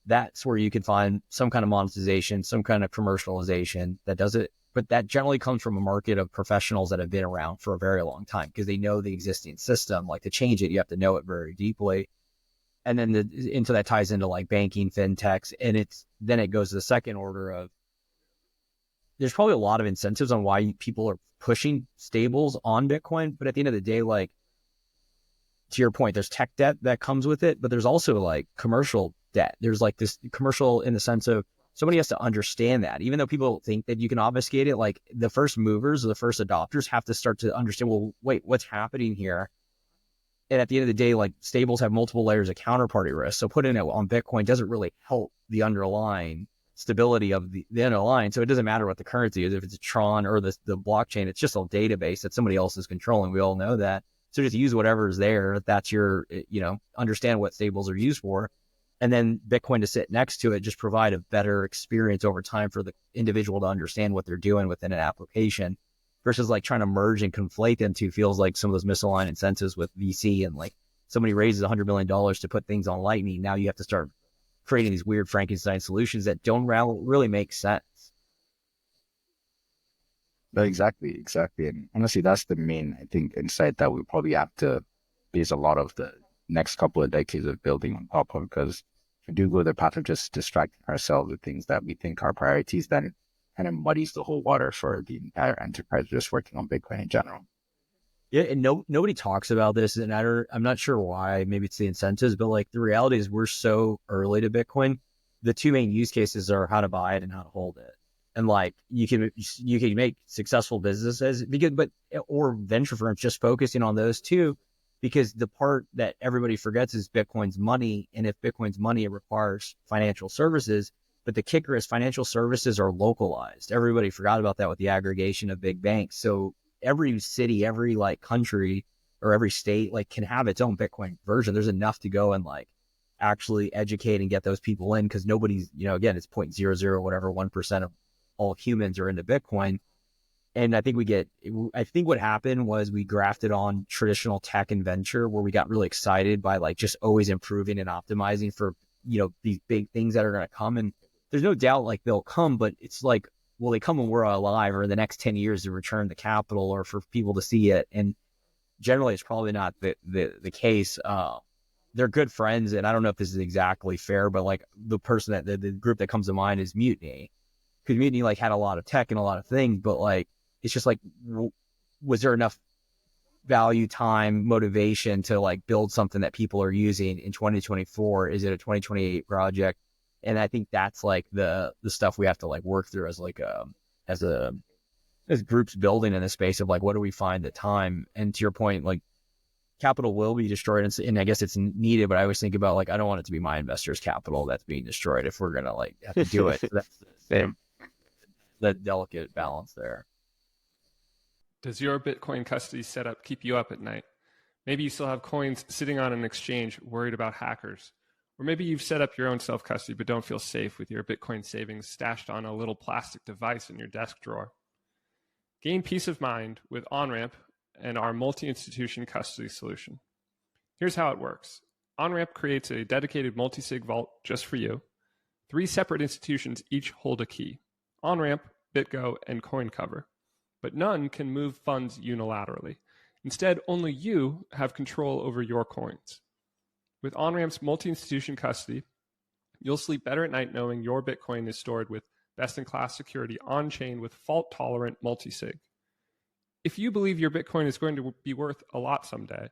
that's where you can find some kind of monetization, some kind of commercialization that does it. But that generally comes from a market of professionals that have been around for a very long time because they know the existing system. Like to change it, you have to know it very deeply. And then into that ties into like banking, fintechs, and then it goes to the second order of there's probably a lot of incentives on why people are pushing stables on Bitcoin. But at the end of the day, like to your point, there's tech debt that comes with it, but there's also like commercial debt. There's like this commercial in the sense of somebody has to understand that, even though people think that you can obfuscate it, like the first movers or the first adopters have to start to understand, well, wait, what's happening here? And at the end of the day, like stables have multiple layers of counterparty risk. So putting it on Bitcoin doesn't really help the underlying stability of the underlying. So it doesn't matter what the currency is. If it's a Tron or the blockchain, it's just a database that somebody else is controlling. We all know that. So just use whatever is there. That's your, understand what stables are used for. and then Bitcoin to sit next to it, just provide a better experience over time for the individual to understand what they're doing within an application, versus like trying to merge and conflate them two feels like some of those misaligned incentives with VC, and like somebody raises $100 million to put things on Lightning. Now you have to start creating these weird Frankenstein solutions that don't really make sense. Exactly. And honestly, that's the main, I think, insight that we probably have to base a lot of the next couple of decades of building on top of, because if we do go the path of just distracting ourselves with things that we think are priorities, then it kind of muddies the whole water for the entire enterprise just working on Bitcoin in general. Yeah, and nobody talks about this, and I'm not sure why. Maybe it's the incentives, but like the reality is we're so early to Bitcoin. The two main use cases are how to buy it and how to hold it. And like you can make successful businesses or venture firms just focusing on those two, because the part that everybody forgets is Bitcoin's money. And if Bitcoin's money, it requires financial services. But the kicker is financial services are localized. Everybody forgot about that with the aggregation of big banks. So every city, every like country or every state like can have its own Bitcoin version. There's enough to go and like actually educate and get those people in, because nobody's, again, it's 0.00 whatever 1% of all humans are into Bitcoin. And I think what happened was we grafted on traditional tech and venture, where we got really excited by like just always improving and optimizing for, these big things that are going to come. And there's no doubt like they'll come, but it's like, will they come when we're alive or in the next 10 years to return the capital or for people to see it? And generally it's probably not the case. They're good friends. And I don't know if this is exactly fair, but like the person that the group that comes to mind is Mutiny. Because Mutiny like had a lot of tech and a lot of things, but like, it's just like, was there enough value, time, motivation to like build something that people are using in 2024? Is it a 2028 project? And I think that's like the stuff we have to like work through as like as groups building in the space of like, what do we find the time? And to your point, like capital will be destroyed, and I guess it's needed, but I always think about like, I don't want it to be my investors' capital that's being destroyed if we're going to like have to do it. So that's the delicate balance there. Does your Bitcoin custody setup keep you up at night? Maybe you still have coins sitting on an exchange worried about hackers. Or maybe you've set up your own self-custody but don't feel safe with your Bitcoin savings stashed on a little plastic device in your desk drawer. Gain peace of mind with Onramp and our multi-institution custody solution. Here's how it works. Onramp creates a dedicated multi-sig vault just for you. 3 separate institutions each hold a key: Onramp, BitGo, and CoinCover. But none can move funds unilaterally. Instead, only you have control over your coins. With Onramp's multi-institution custody, you'll sleep better at night knowing your Bitcoin is stored with best-in-class security on-chain with fault-tolerant multi-sig. If you believe your Bitcoin is going to be worth a lot someday,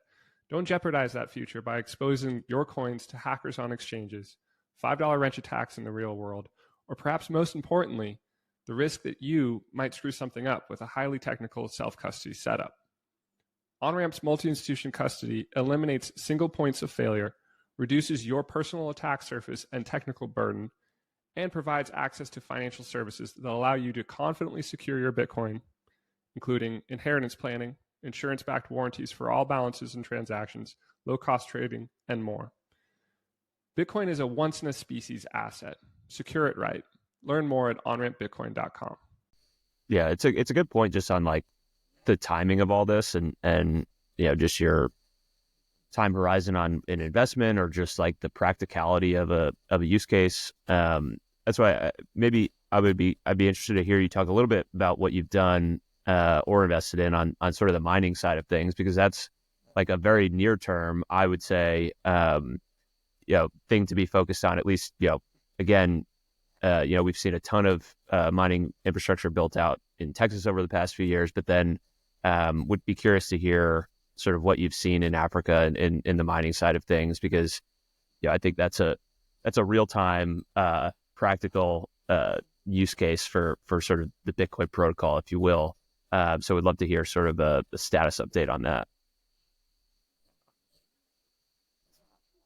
don't jeopardize that future by exposing your coins to hackers on exchanges, $5 wrench attacks in the real world, or perhaps most importantly, the risk that you might screw something up with a highly technical self-custody setup. Onramp's multi-institution custody eliminates single points of failure, reduces your personal attack surface and technical burden, and provides access to financial services that allow you to confidently secure your Bitcoin, including inheritance planning, insurance-backed warranties for all balances and transactions, low-cost trading, and more. Bitcoin is a once-in-a-species asset. Secure it right. Learn more at onrampbitcoin.com. Yeah, it's a good point just on like the timing of all this and just your time horizon on an investment or just like the practicality of a use case. That's why I'd be interested to hear you talk a little bit about what you've done or invested in on sort of the mining side of things, because that's like a very near term, I would say, thing to be focused on. At least, again, we've seen a ton of mining infrastructure built out in Texas over the past few years, but then would be curious to hear sort of what you've seen in Africa and in the mining side of things, because I think that's a real time practical use case for sort of the Bitcoin protocol, if you will. So we'd love to hear sort of a status update on that.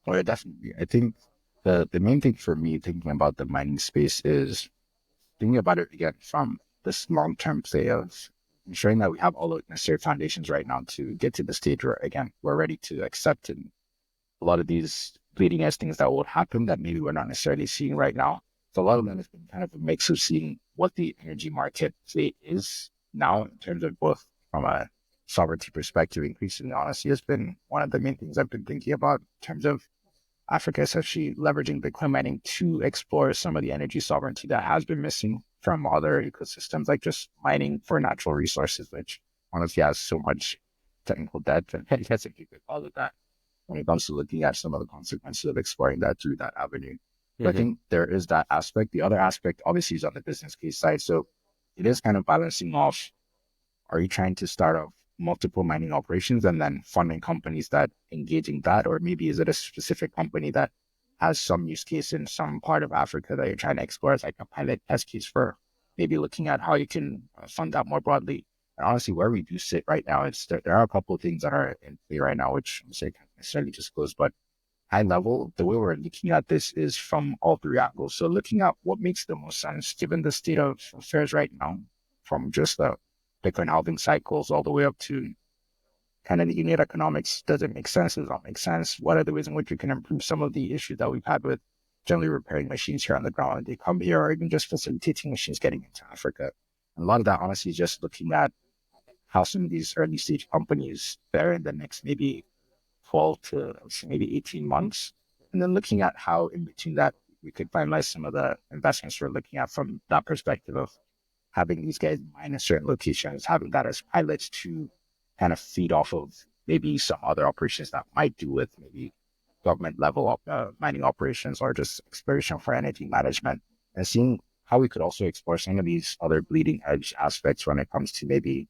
Oh, yeah, definitely. I think the main thing for me thinking about the mining space is thinking about it again from this long-term play of ensuring that we have all the necessary foundations right now to get to the stage where, again, we're ready to accept and a lot of these bleeding edge things that would happen that maybe we're not necessarily seeing right now. So a lot of them has been kind of a mix of seeing what the energy market state is now in terms of both from a sovereignty perspective. Increasingly, honestly, has been one of the main things I've been thinking about in terms of Africa essentially leveraging Bitcoin mining to explore some of the energy sovereignty that has been missing from other ecosystems, like just mining for natural resources, which honestly has so much technical debt and guess if you could call it that when it comes to looking at some of the consequences of exploring that through that avenue. I think there is that aspect. The other aspect obviously is on the business case side. So it is kind of balancing off. Are you trying to start off multiple mining operations and then funding companies that engage in that? Or maybe is it a specific company that has some use case in some part of Africa that you're trying to explore as like a pilot test case for maybe looking at how you can fund that more broadly? And honestly, where we do sit right now, there are a couple of things that are in play right now, which I'm saying can't necessarily disclose, but high level, the way we're looking at this is from all three angles. So looking at what makes the most sense given the state of affairs right now, from just the Bitcoin halving cycles all the way up to kind of the unit economics. Does it make sense? Does it not make sense? What are the ways in which we can improve some of the issues that we've had with generally repairing machines here on the ground when they come here, or even just facilitating machines getting into Africa? And a lot of that, honestly, is just looking at how some of these early stage companies fare in the next maybe 12 to maybe 18 months. And then looking at how in between that, we could finalize some of the investments we're looking at from that perspective of having these guys mine in certain locations, having that as pilots to kind of feed off of maybe some other operations that might do with maybe government level mining operations or just exploration for energy management, and seeing how we could also explore some of these other bleeding edge aspects when it comes to maybe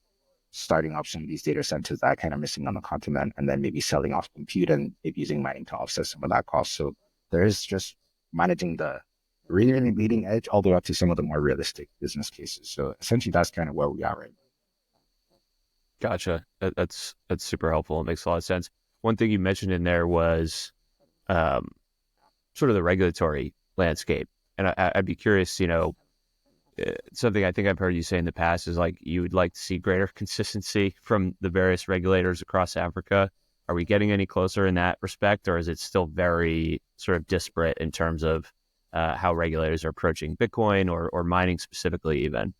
starting up some of these data centers that are kind of missing on the continent, and then maybe selling off compute and maybe using mining to offset some of that cost. So there is just managing the really, really bleeding edge all the way up to some of the more realistic business cases. So essentially that's kind of where we are right now. Gotcha. That's super helpful. It makes a lot of sense. One thing you mentioned in there was sort of the regulatory landscape. And I'd be curious, something I think I've heard you say in the past is like you would like to see greater consistency from the various regulators across Africa. Are we getting any closer in that respect, or is it still very sort of disparate in terms of how regulators are approaching Bitcoin or mining specifically even?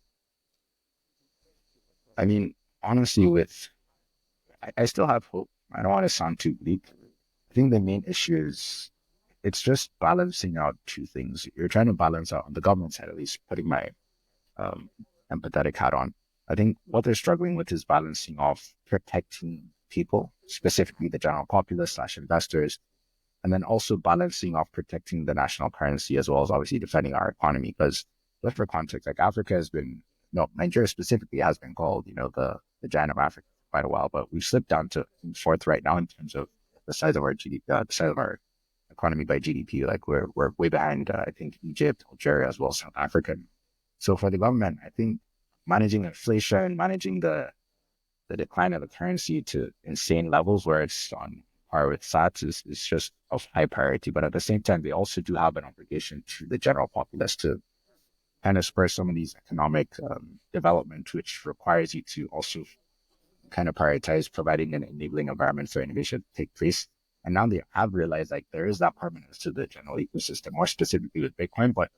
I mean, honestly, I still have hope. I don't want to sound too bleak. I think the main issue is it's just balancing out two things. You're trying to balance out on the government side, at least putting my empathetic hat on. I think what they're struggling with is balancing off protecting people, specifically the general populace / investors, and then also balancing off protecting the national currency as well as obviously defending our economy. Because just for context, like Nigeria specifically has been called, the giant of Africa for quite a while, but we've slipped down to fourth right now in terms of the size of our GDP, the size of our economy by GDP. Like we're way behind, I think, Egypt, Algeria, as well as South Africa. So for the government, I think managing inflation, managing the decline of the currency to insane levels where it's on par with sats is just of high priority. But at the same time, they also do have an obligation to the general populace to kind of spur some of these economic development, which requires you to also kind of prioritize providing an enabling environment for innovation to take place. And now they have realized like there is that permanence to the general ecosystem, more specifically with Bitcoin. But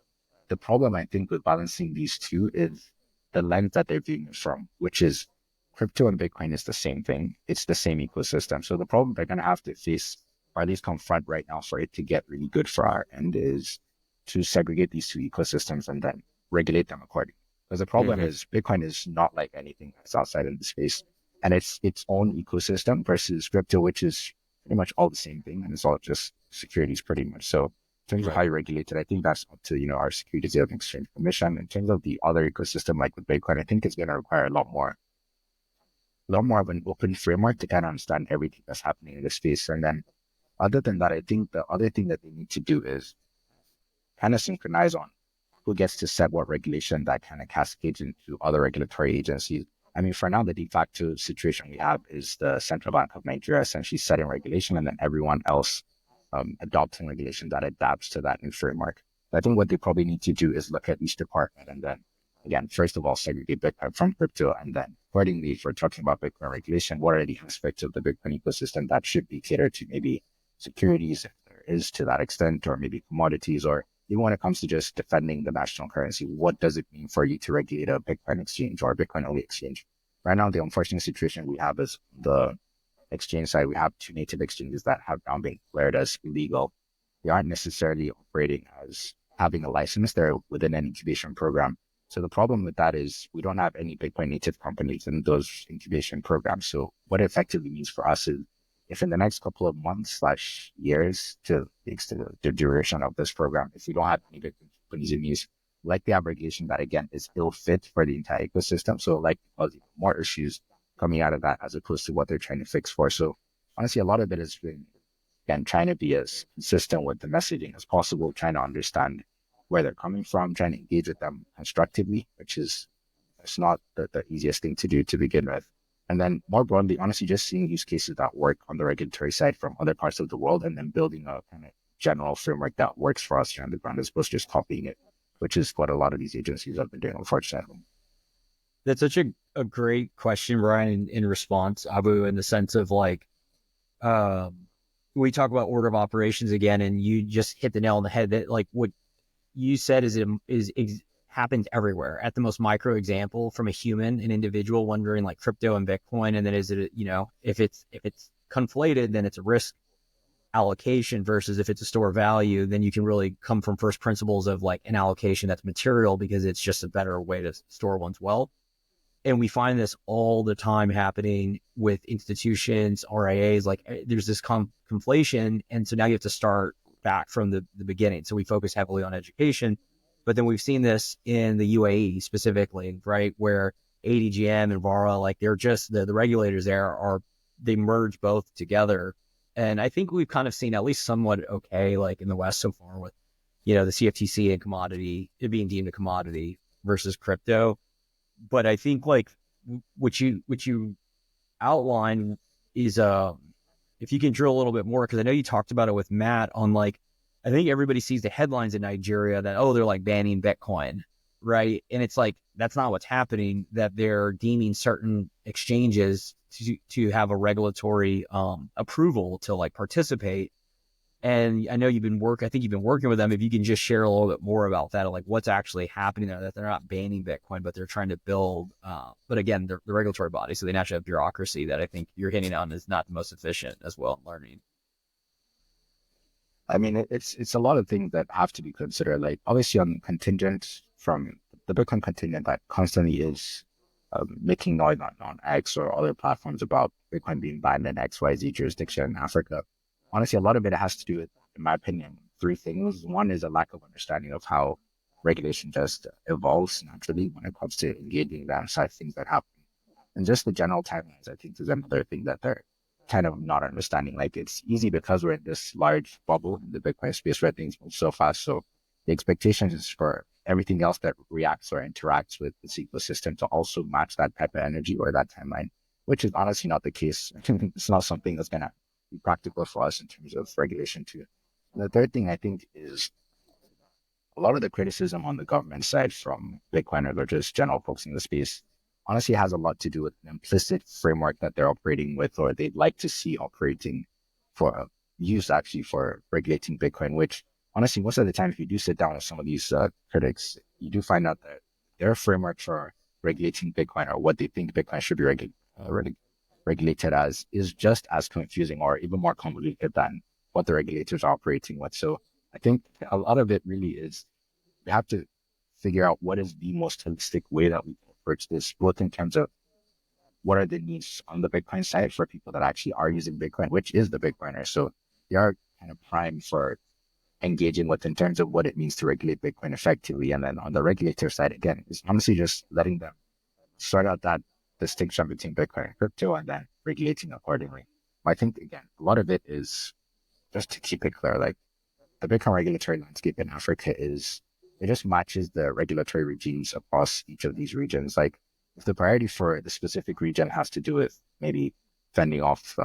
the problem, I think, with balancing these two is the lens that they're viewing it from, which is crypto and Bitcoin is the same thing. It's the same ecosystem. So the problem they're going to have to face, or at least confront right now for it to get really good for our end, is to segregate these two ecosystems and then regulate them accordingly. Because the problem is Bitcoin is not like anything that's outside of the space. And it's its own ecosystem versus crypto, which is pretty much all the same thing. And it's all just securities pretty much. So in terms of how you regulate it, I think that's up to, our Securities and Exchange Commission. In terms of the other ecosystem, like with Bitcoin, I think it's going to require a lot more of an open framework to kind of understand everything that's happening in the space. And then other than that, I think the other thing that they need to do is kind of synchronize on who gets to set what regulation that kind of cascades into other regulatory agencies. I mean, for now, the de facto situation we have is the Central Bank of Nigeria essentially setting regulation and then everyone else adopting regulation that adapts to that new framework. I think what they probably need to do is look at each department and then, again, first of all, segregate Bitcoin from crypto. And then accordingly, if we're talking about Bitcoin regulation, what are the aspects of the Bitcoin ecosystem that should be catered to maybe securities, if there is to that extent, or maybe commodities, or even when it comes to just defending the national currency, what does it mean for you to regulate a Bitcoin exchange or a Bitcoin only exchange? Right now, the unfortunate situation we have is the exchange side. We have two native exchanges that have now been declared as illegal. They aren't necessarily operating as having a license. They're within an incubation program. So the problem with that is we don't have any Bitcoin native companies in those incubation programs. So what it effectively means for us is if in the next couple of months/years to the duration of this program, if we don't have any Bitcoin companies in use, likely have regulation that again is ill fit for the entire ecosystem. So like more issues coming out of that as opposed to what they're trying to fix for. So honestly, a lot of it has been, again, trying to be as consistent with the messaging as possible, trying to understand where they're coming from, trying to engage with them constructively, which is, it's not the easiest thing to do to begin with. And then more broadly, honestly, just seeing use cases that work on the regulatory side from other parts of the world and then building a kind of general framework that works for us here on the ground as opposed to just copying it, which is what a lot of these agencies have been doing, unfortunately. That's such a great question, Brian, in response, Abu, in the sense of like, we talk about order of operations again, and you just hit the nail on the head that like what you said is happens everywhere at the most micro example from a human, an individual wondering like crypto and Bitcoin. And then is it, if it's conflated, then it's a risk allocation versus if it's a store of value, then you can really come from first principles of like an allocation that's material because it's just a better way to store one's wealth. And we find this all the time happening with institutions, RIAs, like there's this conflation. And so now you have to start back from the beginning. So we focus heavily on education, but then we've seen this in the UAE specifically, right? Where ADGM and VARA, like they're just, the regulators there they merge both together. And I think we've kind of seen at least somewhat okay, like in the West so far with, the CFTC and commodity, it being deemed a commodity versus crypto. But I think like what you outline is, if you can drill a little bit more, because I know you talked about it with Matt on like, I think everybody sees the headlines in Nigeria that, they're like banning Bitcoin, right? And it's like, that's not what's happening, that they're deeming certain exchanges to have a regulatory approval to like participate. And I know I think you've been working with them. If you can just share a little bit more about that, like what's actually happening there, that they're not banning Bitcoin, but they're trying to build, but again, they're the regulatory body. So they naturally have bureaucracy that I think you're hitting on is not the most efficient as well in learning. I mean, it's a lot of things that have to be considered, like obviously on contingent from the Bitcoin contingent that constantly is making noise on X or other platforms about Bitcoin being banned in XYZ jurisdiction in Africa. Honestly, a lot of it has to do with, in my opinion, three things. One is a lack of understanding of how regulation just evolves naturally when it comes to engaging alongside things that happen. And just the general timelines, I think, is another thing that they're kind of not understanding. Like it's easy because we're in this large bubble in the Bitcoin space where things move so fast. So the expectation is for everything else that reacts or interacts with this ecosystem to also match that type of energy or that timeline, which is honestly not the case. It's not something that's going to be practical for us in terms of regulation too. And the third thing I think is a lot of the criticism on the government side from Bitcoiners or just general folks in the space honestly has a lot to do with an implicit framework that they're operating with or they'd like to see operating for use actually for regulating Bitcoin, which honestly, most of the time, if you do sit down with some of these critics, you do find out that their framework for regulating Bitcoin or what they think Bitcoin should be regulated as is just as confusing or even more convoluted than what the regulators are operating with. So I think a lot of it really is we have to figure out what is the most holistic way that we can approach this, both in terms of what are the needs on the Bitcoin side for people that actually are using Bitcoin, which is the Bitcoiner. So they are kind of primed for engaging with in terms of what it means to regulate Bitcoin effectively. And then on the regulator side, again, it's honestly just letting them sort out that distinction between Bitcoin and crypto and then regulating accordingly. I think, again, a lot of it is just to keep it clear, like the Bitcoin regulatory landscape in Africa it just matches the regulatory regimes across each of these regions. Like if the priority for the specific region has to do with maybe fending off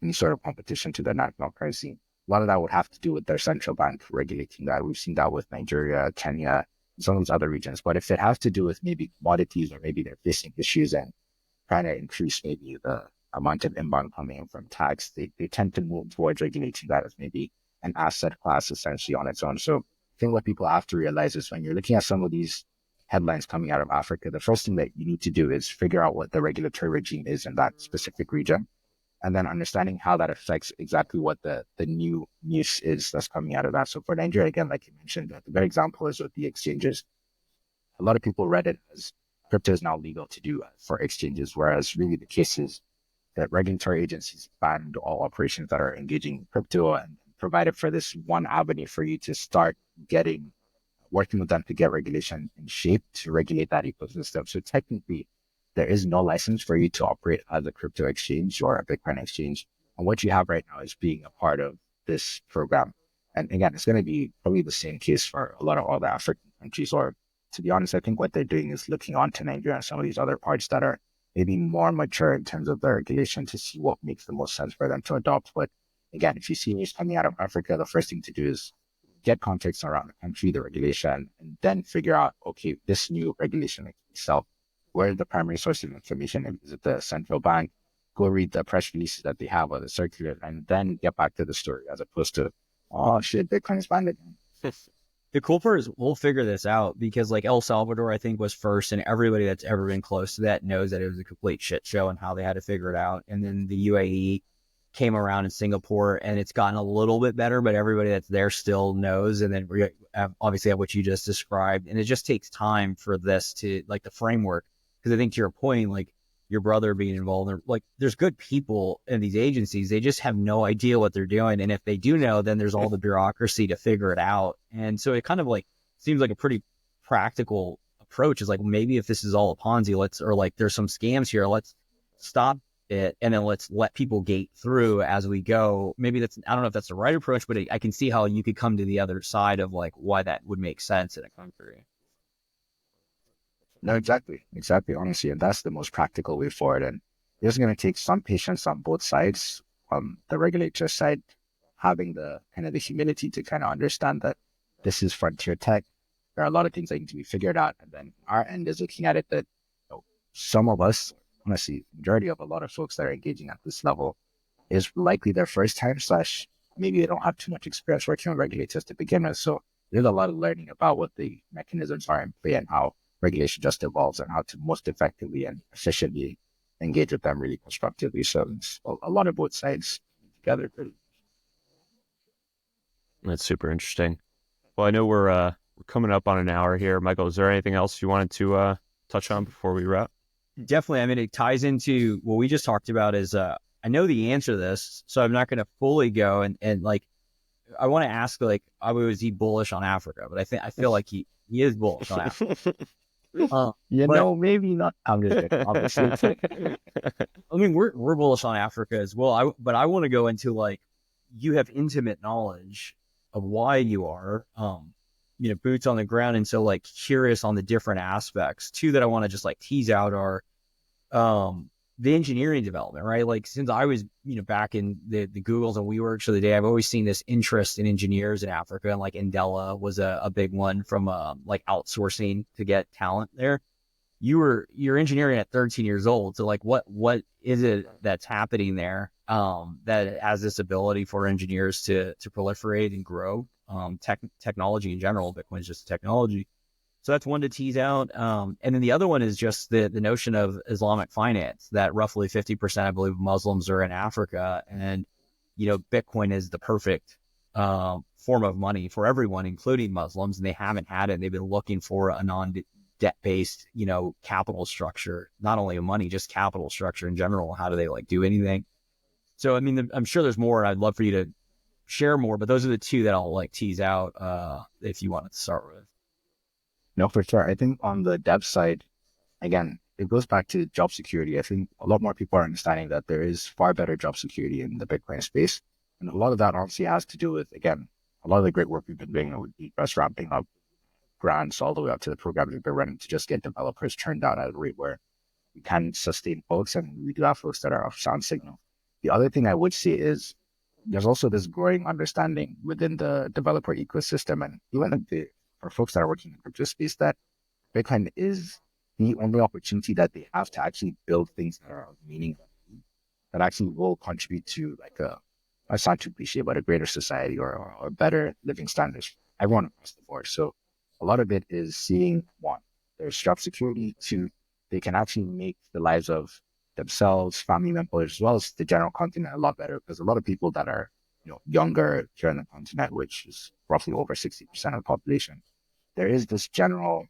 any sort of competition to the national currency, a lot of that would have to do with their central bank regulating that. We've seen that with Nigeria, Kenya, some of these other regions. But if it has to do with maybe commodities or maybe they're facing issues and trying to increase maybe the amount of inbound coming in from tax, they tend to move towards regulating that as maybe an asset class essentially on its own. So I think what people have to realize is when you're looking at some of these headlines coming out of Africa, the first thing that you need to do is figure out what the regulatory regime is in that specific region, and then understanding how that affects exactly what the new news is that's coming out of that. So for Nigeria, again, like you mentioned, the very example is with the exchanges. A lot of people read it as crypto is now legal to do for exchanges, whereas really the case is that regulatory agencies banned all operations that are engaging in crypto and provided for this one avenue for you to start working with them to get regulation in shape to regulate that ecosystem. So technically, there is no license for you to operate as a crypto exchange or a Bitcoin exchange. And what you have right now is being a part of this program. And again, it's going to be probably the same case for a lot of other African countries. Or to be honest, I think what they're doing is looking onto Nigeria and some of these other parts that are maybe more mature in terms of their regulation to see what makes the most sense for them to adopt. But again, if you see news coming out of Africa, the first thing to do is get context around the country, the regulation, and then figure out, okay, this new regulation itself, where is the primary source of information? Is it the central bank? Go read the press releases that they have or the circular, and then get back to the story as opposed to, oh shit, Bitcoin is banned again. The cool part is we'll figure this out because like El Salvador, I think, was first, and everybody that's ever been close to that knows that it was a complete shit show and how they had to figure it out. And then the UAE came around in Singapore, and it's gotten a little bit better, but everybody that's there still knows. And then we obviously have what you just described, and it just takes time for this to, like, the framework. Because I think to your point, like your brother being involved, like there's good people in these agencies, they just have no idea what they're doing, and if they do know, then there's all the bureaucracy to figure it out. And so it kind of like seems like a pretty practical approach. Is like, maybe if this is all a Ponzi, or like there's some scams here, let's stop it, and then let's let people gate through as we go. Maybe that's, I don't know if that's the right approach, but I can see how you could come to the other side of like why that would make sense in a country. No, exactly, honestly. And that's the most practical way forward. And it's going to take some patience on both sides. The regulator side, having the kind of the humility to kind of understand that this is frontier tech. There are a lot of things that need to be figured out. And then our end is looking at it that, you know, some of us, honestly, majority of a lot of folks that are engaging at this level is likely their first time / maybe they don't have too much experience working with regulators to begin with. So there's a lot of learning about what the mechanisms are in play and how regulation just evolves and how to most effectively and efficiently engage with them really constructively. So it's a lot of both sides together. That's super interesting. Well, I know we're coming up on an hour here. Michael, is there anything else you wanted to touch on before we wrap? Definitely. I mean, it ties into what we just talked about is, I know the answer to this, so I'm not going to fully go and like, I want to ask, like, was he bullish on Africa? But I feel like he is bullish on Africa. Maybe not. I'm just kidding, obviously. I mean, we're bullish on Africa as well. But I want to go into, like, you have intimate knowledge of why you are, boots on the ground, and so, like, curious on the different aspects. Two that I want to just like tease out are the engineering development, right? Like, since I was, back in the Googles and WeWorks of the day, I've always seen this interest in engineers in Africa, and like Indela was a big one from like outsourcing to get talent there. You're engineering at 13 years old, so like what is it that's happening there that has this ability for engineers to proliferate and grow? Technology in general, Bitcoin is just technology. So that's one to tease out. And then the other one is just the notion of Islamic finance, that roughly 50%, I believe, of Muslims are in Africa. And, Bitcoin is the perfect form of money for everyone, including Muslims. And they haven't had it. They've been looking for a non-debt-based, capital structure, not only of money, just capital structure in general. How do they like do anything? So, I mean, I'm sure there's more. I'd love for you to share more, but those are the two that I'll like tease out if you wanted to start with. No, for sure. I think on the dev side, again, it goes back to job security. I think a lot more people are understanding that there is far better job security in the Bitcoin space. And a lot of that honestly has to do with, again, a lot of the great work we've been doing with just ramping up grants all the way up to the programs we've been running to just get developers turned down at a rate where we can sustain folks. And we do have folks that are of sound signal. The other thing I would say is there's also this growing understanding within the developer ecosystem and even for folks that are working in the crypto space that Bitcoin is the only opportunity that they have to actually build things that are of meaning, that actually will contribute to like a it's not too cliche, but a greater society or better living standards for everyone across the board. So a lot of it is seeing, one, there's job security, two, they can actually make the lives of themselves, family members, as well as the general continent a lot better, because a lot of people that are younger here on the continent, which is roughly over 60% of the population, there is this general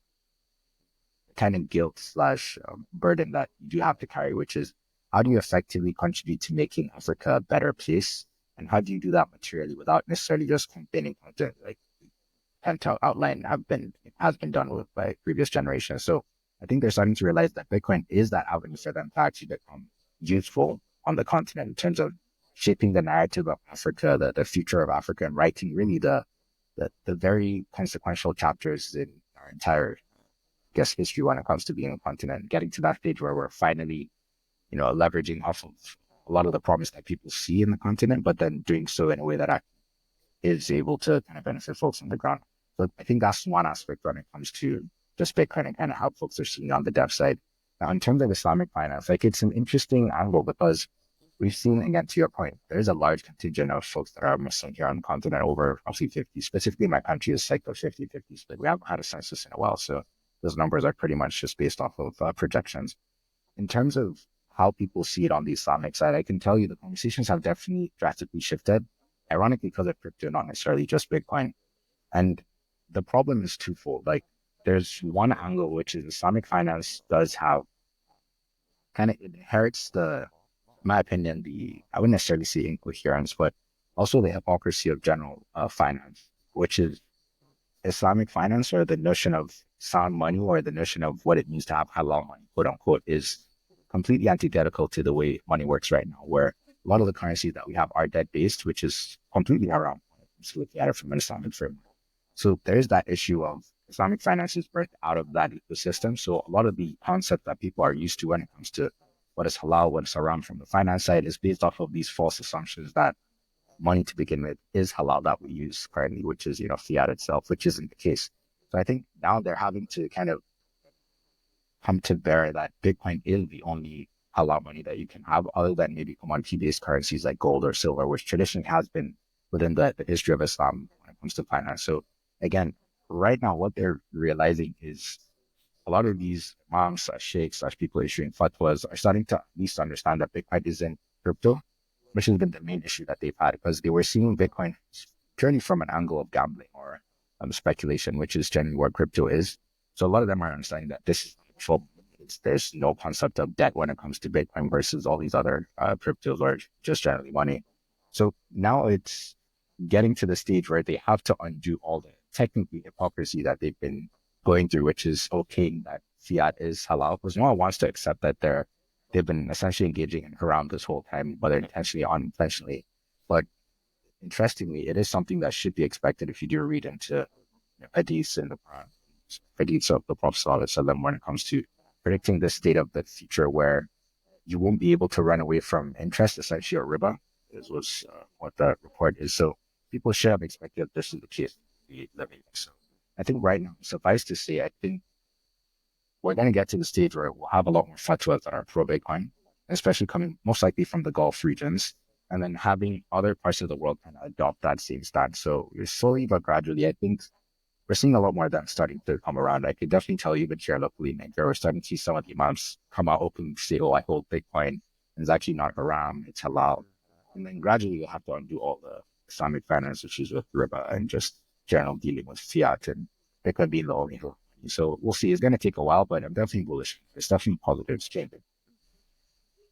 kind of guilt slash burden that you do have to carry, which is how do you effectively contribute to making Africa a better place, and how do you do that materially without necessarily just campaigning content like tend to outline has been done with by previous generations. So I think they're starting to realize that Bitcoin is that avenue for them to actually become useful on the continent in terms of shaping the narrative of Africa, the future of Africa, and writing really the very consequential chapters in our entire, I guess, history when it comes to being a continent, getting to that stage where we're finally, leveraging off of a lot of the promise that people see in the continent, but then doing so in a way that is able to kind of benefit folks on the ground. So I think that's one aspect when it comes to just Bitcoin and kind of how folks are seeing on the dev side. Now, in terms of Islamic finance, like it's an interesting angle because we've seen, again, to your point, there's a large contingent of folks that are Muslim here on the continent, over roughly 50, specifically my country is like a 50-50 split. We haven't had a census in a while, so those numbers are pretty much just based off of projections. In terms of how people see it on the Islamic side, I can tell you the conversations have definitely drastically shifted, ironically because of crypto, not necessarily just Bitcoin. And the problem is twofold. Like, there's one angle, which is Islamic finance does have kind of inherits in my opinion, I wouldn't necessarily say incoherence, but also the hypocrisy of general finance, which is Islamic finance, or the notion of sound money, or the notion of what it means to have halal money, quote unquote, is completely antithetical to the way money works right now, where a lot of the currencies that we have are debt-based, which is completely haram. So look at it from an Islamic framework. So there's that issue of Islamic finance is birthed out of that ecosystem. So a lot of the concepts that people are used to when it comes to what is halal, what is haram from the finance side is based off of these false assumptions that money to begin with is halal that we use currently, which is, fiat itself, which isn't the case. So I think now they're having to kind of come to bear that Bitcoin is the only halal money that you can have, other than maybe commodity-based currencies like gold or silver, which traditionally has been within the history of Islam when it comes to finance. So again, right now, what they're realizing is a lot of these imams, sheikhs, people issuing fatwas are starting to at least understand that Bitcoin isn't crypto, which has been the main issue that they've had, because they were seeing Bitcoin purely from an angle of gambling or speculation, which is generally what crypto is. So a lot of them are understanding that this is actual. There's no concept of debt when it comes to Bitcoin versus all these other cryptos, or just generally money. So now it's getting to the stage where they have to undo all the technically hypocrisy that they've been going through, which is okaying that fiat is halal, because no one wants to accept that they've been essentially engaging in haram this whole time, whether intentionally or unintentionally. But interestingly, it is something that should be expected if you do read into hadiths and the Quran, hadiths of the Prophet ﷺ when it comes to predicting the state of the future, where you won't be able to run away from interest, essentially, or riba, was what the report is. So people should have expected this is the case. So I think right now, suffice to say, I think we're going to get to the stage where we'll have a lot more fatwas that are pro-Bitcoin, especially coming most likely from the Gulf regions, and then having other parts of the world kind of adopt that same stance. So we're slowly but gradually, I think, we're seeing a lot more of them starting to come around. I could definitely tell you, but here locally in Nigeria, we're starting to see some of the imams come out openly say, I hold Bitcoin, and it's actually not haram, it's halal. And then gradually you'll have to undo all the Islamic finance issues with riba and just general dealing with fiat, and Bitcoin being the only. So we'll see. It's going to take a while, but I'm definitely bullish. There's definitely positives changing.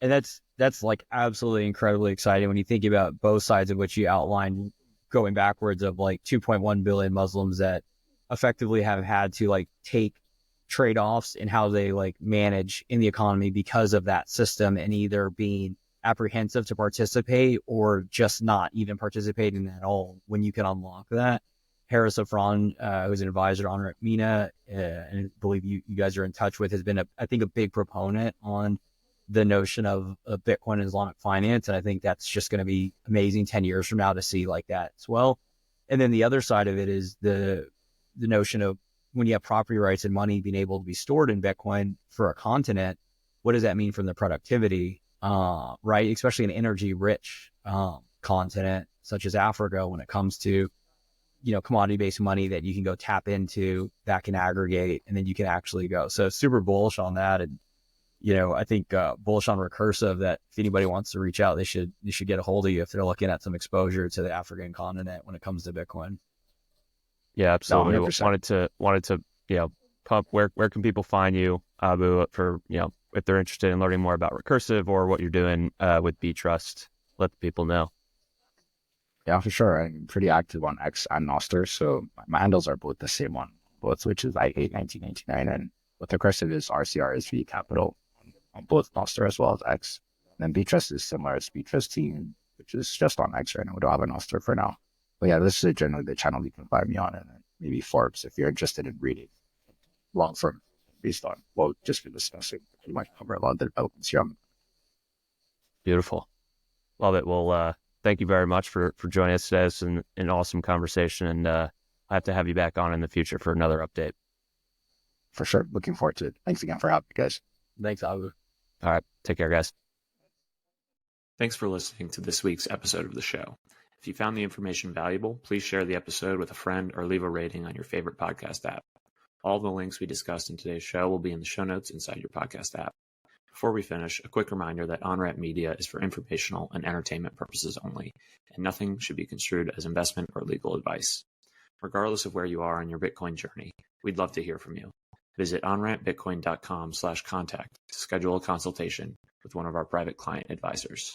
And that's like absolutely incredibly exciting when you think about both sides of which you outlined, going backwards of like 2.1 billion Muslims that effectively have had to like take trade-offs in how they like manage in the economy because of that system, and either being apprehensive to participate or just not even participating at all when you can unlock that. Harris Afran, who's an advisor on Onramp MENA, and I believe you guys are in touch with, has been, I think, a big proponent on the notion of Bitcoin and Islamic finance. And I think that's just going to be amazing 10 years from now to see like that as well. And then the other side of it is the notion of when you have property rights and money being able to be stored in Bitcoin for a continent, what does that mean from the productivity, right? Especially an energy rich continent such as Africa when it comes to, commodity-based money that you can go tap into that can aggregate, and then you can actually go. So super bullish on that. And, I think bullish on Recursive, that if anybody wants to reach out, they should get a hold of you if they're looking at some exposure to the African continent when it comes to Bitcoin. Yeah, absolutely. 100%. Wanted to, pump, where can people find you, Abu, for, if they're interested in learning more about Recursive or what you're doing with B-Trust, let the people know. Yeah, for sure. I'm pretty active on X and Nostr, so my handles are both the same one, both, which is I81999, and with Recursive is RCRSV Capital on both Nostr as well as X. And then B-Trust is similar. It's B-Trust Team, which is just on X right now. We don't have a Nostr for now. But yeah, this is generally the channel you can find me on, and then maybe Forbes if you're interested in reading long form based on what we've just been discussing. You might cover a lot of the developments here. Beautiful. Love it. Well, thank you very much for joining us today. It's an awesome conversation, and I have to have you back on in the future for another update. For sure. Looking forward to it. Thanks again for having me, guys. Thanks, Abu. All right. Take care, guys. Thanks for listening to this week's episode of the show. If you found the information valuable, please share the episode with a friend or leave a rating on your favorite podcast app. All the links we discussed in today's show will be in the show notes inside your podcast app. Before we finish, a quick reminder that Onramp Media is for informational and entertainment purposes only, and nothing should be construed as investment or legal advice. Regardless of where you are on your Bitcoin journey, we'd love to hear from you. Visit onrampbitcoin.com/contact to schedule a consultation with one of our private client advisors.